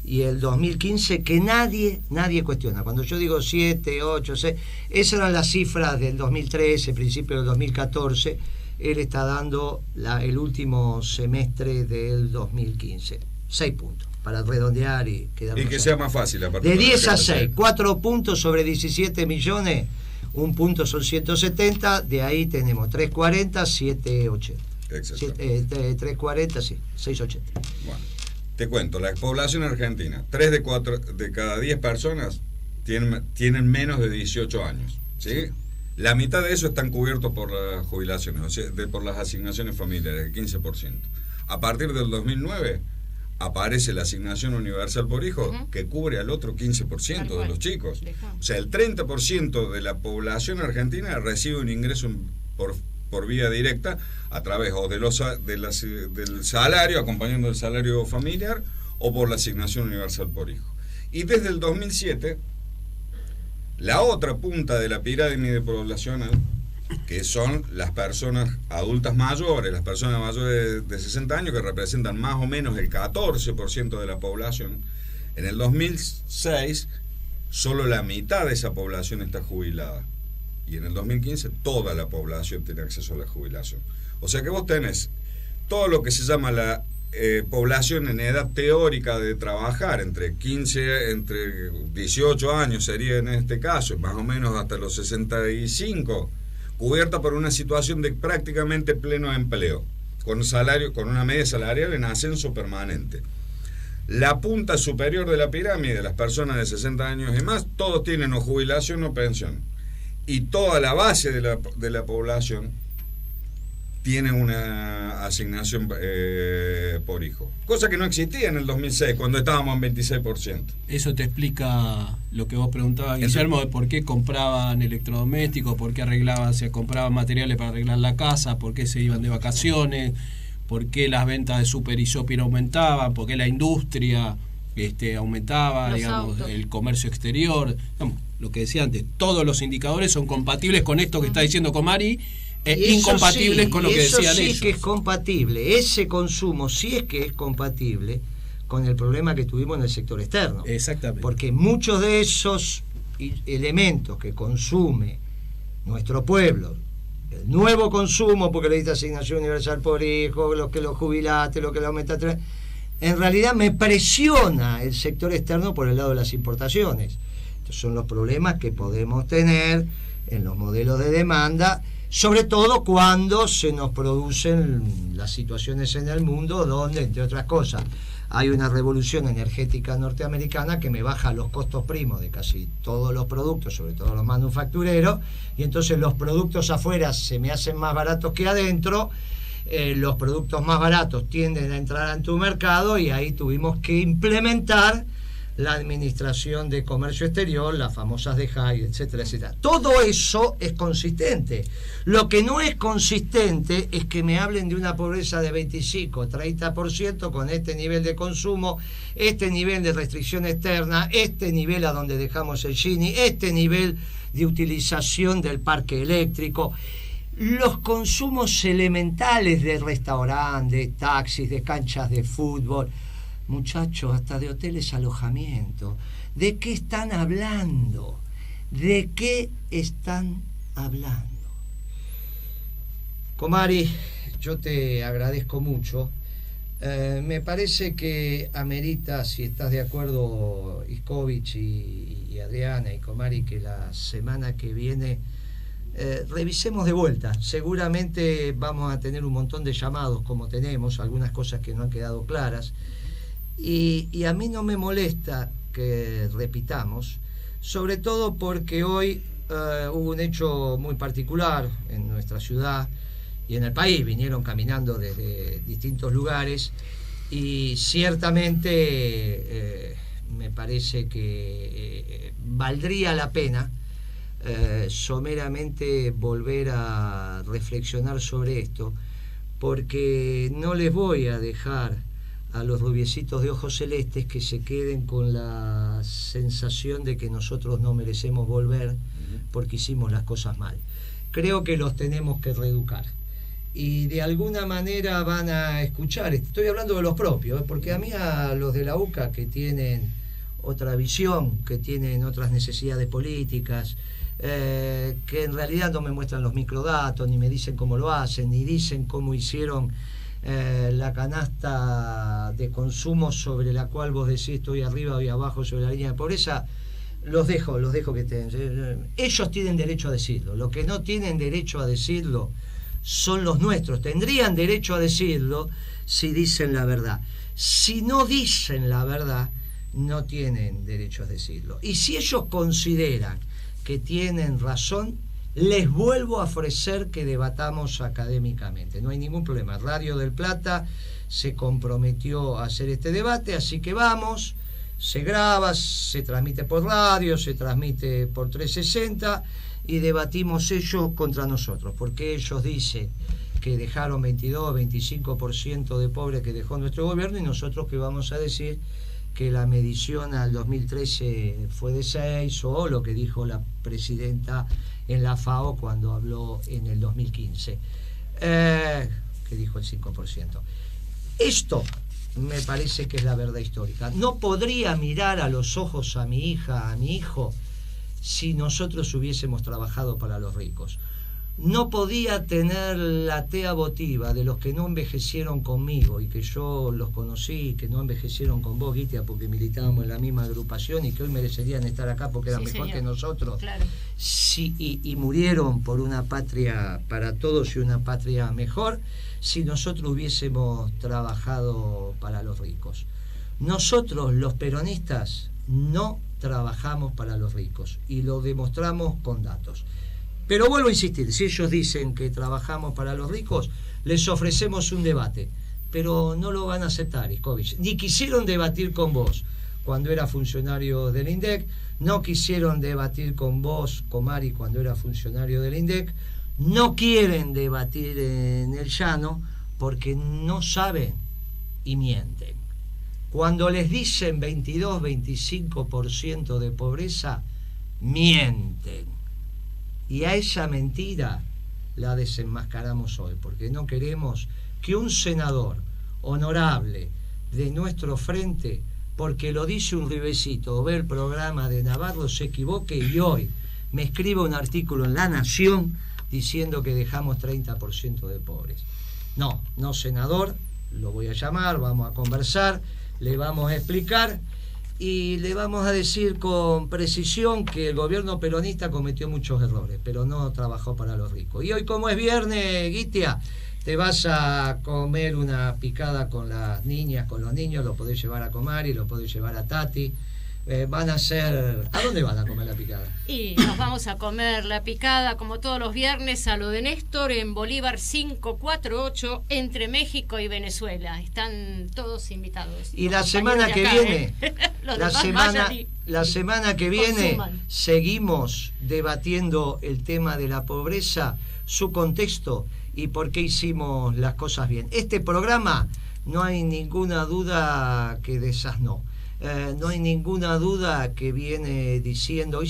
y el 2015 que nadie cuestiona. Cuando yo digo 7, 8, 6, esas eran las cifras del 2013, principio del 2014. Él está dando el último semestre del 2015. 6 puntos, para redondear y quedarnos. Y que sea más fácil. De 10 a 6, 4 puntos sobre 17 millones, un punto son 170, de ahí tenemos 340, 780. 340, sí, 680. Bueno, te cuento, la población argentina, 3 de cada 10 personas tienen menos de 18 años, ¿sí? La mitad de eso están cubiertos por las jubilaciones, o sea, por las asignaciones familiares, el 15%. A partir del 2009 aparece la asignación universal por hijo, que cubre al otro 15% de los chicos. O sea, el 30% de la población argentina recibe un ingreso por vía directa a través o del salario, acompañando el salario familiar, o por la asignación universal por hijo. Y desde el 2007, la otra punta de la pirámide poblacional, que son las personas adultas mayores, las personas mayores de 60 años, que representan más o menos el 14% de la población. En el 2006, solo la mitad de esa población está jubilada. Y en el 2015, toda la población tiene acceso a la jubilación. O sea que vos tenés todo lo que se llama la población en edad teórica de trabajar, entre 18 años sería en este caso, más o menos hasta los 65, cubierta por una situación de prácticamente pleno empleo, con una media salarial en ascenso permanente. La punta superior de la pirámide, las personas de 60 años y más, todos tienen o jubilación o pensión. Y toda la base de la población tiene una asignación por hijo. Cosa que no existía en el 2006, cuando estábamos en 26%. Eso te explica lo que vos preguntabas, Guillermo, de por qué compraban electrodomésticos, por qué compraban materiales para arreglar la casa, por qué se iban de vacaciones, por qué las ventas de super y shopping aumentaban, por qué la industria aumentaba, digamos, el comercio exterior, digamos, lo que decía antes, todos los indicadores son compatibles con esto que está diciendo Comari, incompatibles con lo que decían ellos. Eso sí que es compatible, ese consumo sí es que es compatible con el problema que tuvimos en el sector externo. Exactamente. Porque muchos de esos elementos que consume nuestro pueblo, el nuevo consumo, porque le diste asignación universal por hijo, lo que lo jubilaste, lo que lo aumentaste, en realidad me presiona el sector externo por el lado de las importaciones. Estos son los problemas que podemos tener en los modelos de demanda, sobre todo cuando se nos producen las situaciones en el mundo donde, entre otras cosas, hay una revolución energética norteamericana que me baja los costos primos de casi todos los productos, sobre todo los manufactureros, y entonces los productos afuera se me hacen más baratos que adentro. Los productos más baratos tienden a entrar en tu mercado y ahí tuvimos que implementar la administración de comercio exterior, las famosas DEJAI, etcétera, etcétera. Todo eso es consistente. Lo que no es consistente es que me hablen de una pobreza de 25, 30% con este nivel de consumo, este nivel de restricción externa, este nivel a donde dejamos el Gini, este nivel de utilización del parque eléctrico. Los consumos elementales de restaurantes, de taxis, de canchas de fútbol, muchachos, hasta de hoteles alojamiento. ¿De qué están hablando? ¿De qué están hablando? Comari, yo te agradezco mucho. Me parece que amerita, si estás de acuerdo, Iskovich y Adriana y Comari, que la semana que viene revisemos de vuelta. Seguramente vamos a tener un montón de llamados, como tenemos, algunas cosas que no han quedado claras. Y a mí no me molesta que repitamos, sobre todo porque hoy hubo un hecho muy particular en nuestra ciudad y en el país. Vinieron caminando desde distintos lugares y ciertamente me parece que valdría la pena someramente volver a reflexionar sobre esto, porque no les voy a dejar a los rubiecitos de ojos celestes que se queden con la sensación de que nosotros no merecemos volver porque hicimos las cosas mal. Creo que los tenemos que reeducar y de alguna manera van a escuchar. Estoy hablando de los propios, porque a mí, a los de la UCA, que tienen otra visión, que tienen otras necesidades políticas, que en realidad no me muestran los microdatos, ni me dicen cómo lo hacen, ni dicen cómo hicieron la canasta de consumo sobre la cual vos decís estoy arriba y abajo sobre la línea de pobreza. Los dejo que estén. Ellos tienen derecho a decirlo. Los que no tienen derecho a decirlo son los nuestros. Tendrían derecho a decirlo si dicen la verdad. Si no dicen la verdad, no tienen derecho a decirlo. Y si ellos consideran que tienen razón, les vuelvo a ofrecer que debatamos académicamente. No hay ningún problema. Radio del Plata se comprometió a hacer este debate, así que vamos. Se graba, se transmite por radio, se transmite por 360 y debatimos ellos contra nosotros, porque ellos dicen que dejaron 22, 25% de pobres que dejó nuestro gobierno, y nosotros que vamos a decir que la medición al 2013 fue de 6, o lo que dijo la presidenta en la FAO cuando habló en el 2015, que dijo el 5%. Esto me parece que es la verdad histórica. No podría mirar a los ojos a mi hija, a mi hijo, si nosotros hubiésemos trabajado para los ricos. No podía tener la tea votiva de los que no envejecieron conmigo y que yo los conocí, que no envejecieron con vos, Guitia, porque militábamos en la misma agrupación y que hoy merecerían estar acá porque eran mejor que nosotros. Claro. Sí, y murieron por una patria para todos y una patria mejor, si nosotros hubiésemos trabajado para los ricos. Nosotros, los peronistas, no trabajamos para los ricos y lo demostramos con datos. Pero vuelvo a insistir, si ellos dicen que trabajamos para los ricos, les ofrecemos un debate, pero no lo van a aceptar, Iskovich. Ni quisieron debatir con vos cuando era funcionario del INDEC, no quisieron debatir con vos, Comari, cuando era funcionario del INDEC, no quieren debatir en el llano porque no saben y mienten. Cuando les dicen 22, 25% de pobreza, mienten. Y a esa mentira la desenmascaramos hoy, porque no queremos que un senador honorable de nuestro frente, porque lo dice un ribecito o ve el programa de Navarro, se equivoque y hoy me escriba un artículo en La Nación diciendo que dejamos 30% de pobres. No, senador, lo voy a llamar, vamos a conversar, le vamos a explicar y le vamos a decir con precisión que el gobierno peronista cometió muchos errores, pero no trabajó para los ricos. Y hoy, como es viernes, Guitia, te vas a comer una picada con las niñas, con los niños, lo podés llevar a Comari, lo podés llevar a Tati. Van a hacer... ¿A dónde van a comer la picada? Y nos vamos a comer la picada, como todos los viernes, a lo de Néstor, en Bolívar 548, entre México y Venezuela. Están todos invitados. Y la semana que viene, la semana que viene, consuman. Seguimos debatiendo el tema de la pobreza, su contexto y por qué hicimos las cosas bien. Este programa, no hay ninguna duda que desasnó. No hay ninguna duda que viene diciendo,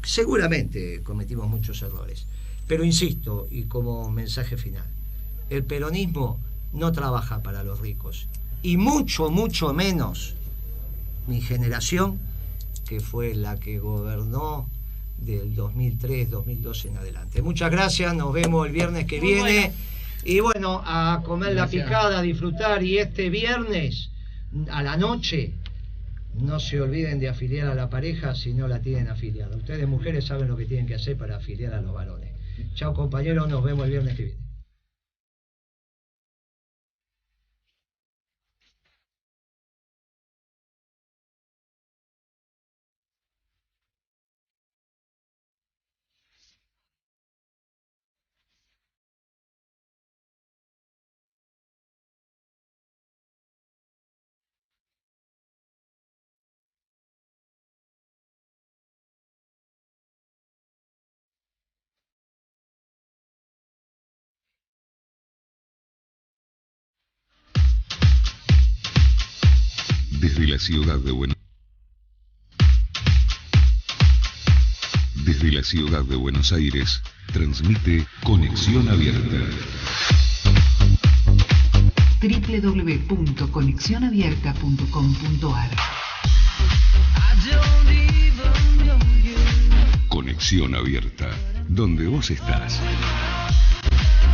seguramente cometimos muchos errores, pero insisto, y como mensaje final, el peronismo no trabaja para los ricos, y mucho, mucho menos mi generación, que fue la que gobernó del 2003, 2012 en adelante. Muchas gracias, nos vemos el viernes que viene, bueno. Y bueno, a comer la picada, a disfrutar, y este viernes a la noche no se olviden de afiliar a la pareja si no la tienen afiliada. Ustedes, mujeres, saben lo que tienen que hacer para afiliar a los varones. Chao, compañeros, nos vemos el viernes que viene. Desde la ciudad de Buenos Aires, transmite Conexión Abierta. www.conexionabierta.com.ar. Conexión Abierta, donde vos estás.